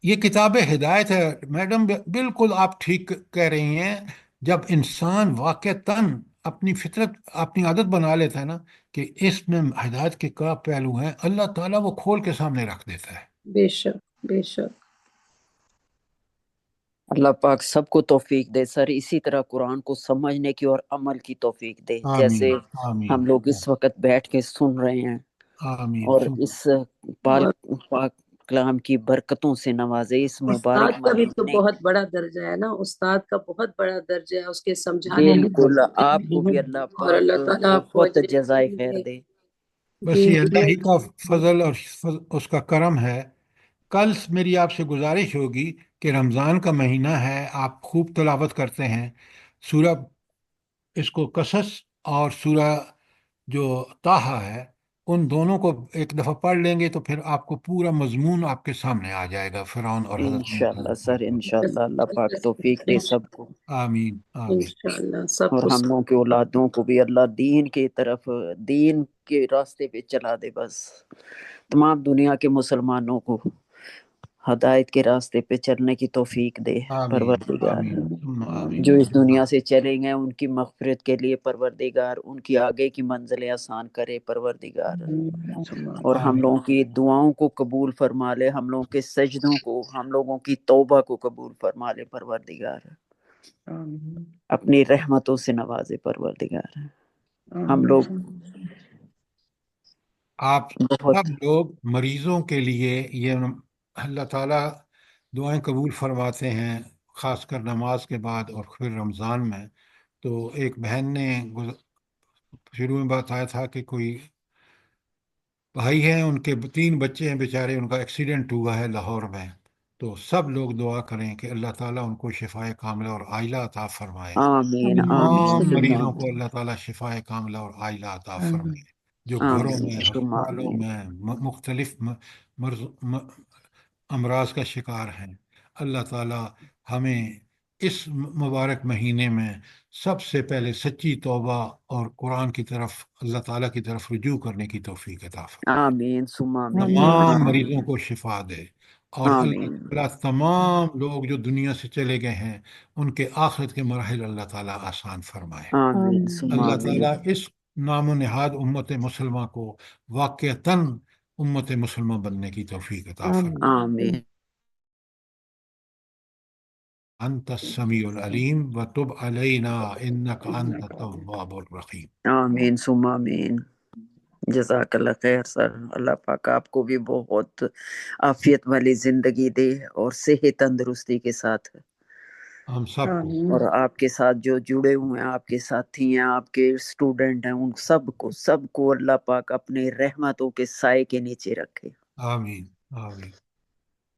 یہ کتاب ہدایت ہے میڈم، بالکل آپ ٹھیک کہہ رہی ہیں. جب انسان واقعتاً اپنی فطرت، اپنی عادت بنا لیتا ہے نا کہ اس میں ہدایت کے کیا پہلو ہیں، اللہ تعالیٰ وہ کھول کے سامنے رکھ دیتا ہے. بے شک بے شک. اللہ پاک سب کو توفیق دے سر، اسی طرح قرآن کو سمجھنے کی اور عمل کی توفیق دے، جیسے آمین آمین ہم لوگ اس وقت بیٹھ کے سن رہے ہیں، آمین. اور اس اور پاک کلام کی برکتوں سے نوازے اس استاد مبارک کا بھی تو مہینے. بہت بڑا درجہ ہے نا، استاد کا بہت بڑا درجہ ہے اس کے سمجھانے بالکل، آپ کو بھی اللہ اور اللہ پاک تعالیٰ آپ کو بہت اجر جزائے عظیم خیر دے. دے. بس جی یہ اللہ جی. ہی کا فضل اور اس کا کرم ہے. کل میری آپ سے گزارش ہوگی کہ رمضان کا مہینہ ہے، آپ خوب تلاوت کرتے ہیں سورہ، اس کو قصص اور سورہ جو طٰہٰ ہے، ان دونوں کو ایک دفعہ پڑھ لیں گے تو پھر آپ کو پورا مضمون آپ کے سامنے آ جائے گا فرعون اور حضرت موسیٰ انشاءاللہ علیہ سر، انشاءاللہ اللہ پاک توفیق دے سب کو، آمین آمین. انشاءاللہ سب اور کو. ہم لوگوں کے اولادوں کو بھی اللہ دین کی طرف، دین کے راستے پہ چلا دے. بس تمام دنیا کے مسلمانوں کو ہدایت کے راستے پہ چلنے کی توفیق دے آمین پروردگار. آمین ثم آمین. جو اس دنیا سے چلے گئے ان کی مغفرت کے لیے پروردگار ان کی آگے کی منزلیں آسان کرے پروردگار، اور ہم آمین لوگوں کی دعاؤں کو قبول فرما لے، ہم لوگوں کے سجدوں کو، ہم لوگوں کی توبہ کو قبول فرما لے پروردگار، اپنی رحمتوں سے نوازے پروردگار. ہم لوگ آپ بہت سب لوگ مریضوں کے لیے یہ اللہ تعالیٰ دعائیں قبول فرماتے ہیں، خاص کر نماز کے بعد اور پھر رمضان میں۔ تو ایک بہن نے شروع میں بتایا تھا کہ کوئی بھائی ہیں، ان کے 3 بچے ہیں بیچارے، ان کا ایکسیڈنٹ ہوا ہے لاہور میں۔ تو سب لوگ دعا کریں کہ اللہ تعالیٰ ان کو شفائے کاملہ اور عاجلہ عطا فرمائے۔ آمین آمین تمام ثم مریضوں کو آمین اللہ تعالیٰ شفائے کاملہ اور عاجلہ عطا آمین فرمائے، جو گھروں آمین میں، ثم ہسپتالوں آمین میں مختلف امراض کا شکار ہیں۔ اللہ تعالیٰ ہمیں اس مبارک مہینے میں سب سے پہلے سچی توبہ اور قرآن کی طرف، اللہ تعالیٰ کی طرف رجوع کرنے کی توفیق عطا فرمائے، آمین ثم آمین تمام آمین مریضوں کو شفا دے، اور اللہ آمین تعالیٰ تمام لوگ جو دنیا سے چلے گئے ہیں ان کے آخرت کے مراحل اللہ تعالیٰ آسان فرمائے۔ آمین ثم اللہ آمین تعالیٰ اس نام و نہاد امت مسلمہ کو واقعتاً امت مسلمہ بننے کی توفیق عطا فرمائے۔ آمین انت السمیع العلیم وتب علینا انک انت التواب الرحیم۔ آمین ثم آمین۔ جزاک اللہ خیر سر، اللہ پاک آپ کو بھی بہت عافیت والی زندگی دے اور صحت تندرستی کے ساتھ، ہم سب کو آمین اور آپ کے ساتھ جو جڑے ہوئے ہیں، آپ کے ساتھی ہیں، آپ کے اسٹوڈنٹ ہیں، ان سب کو اللہ پاک اپنے رحمتوں کے سائے کے نیچے رکھے۔ آمین آمین۔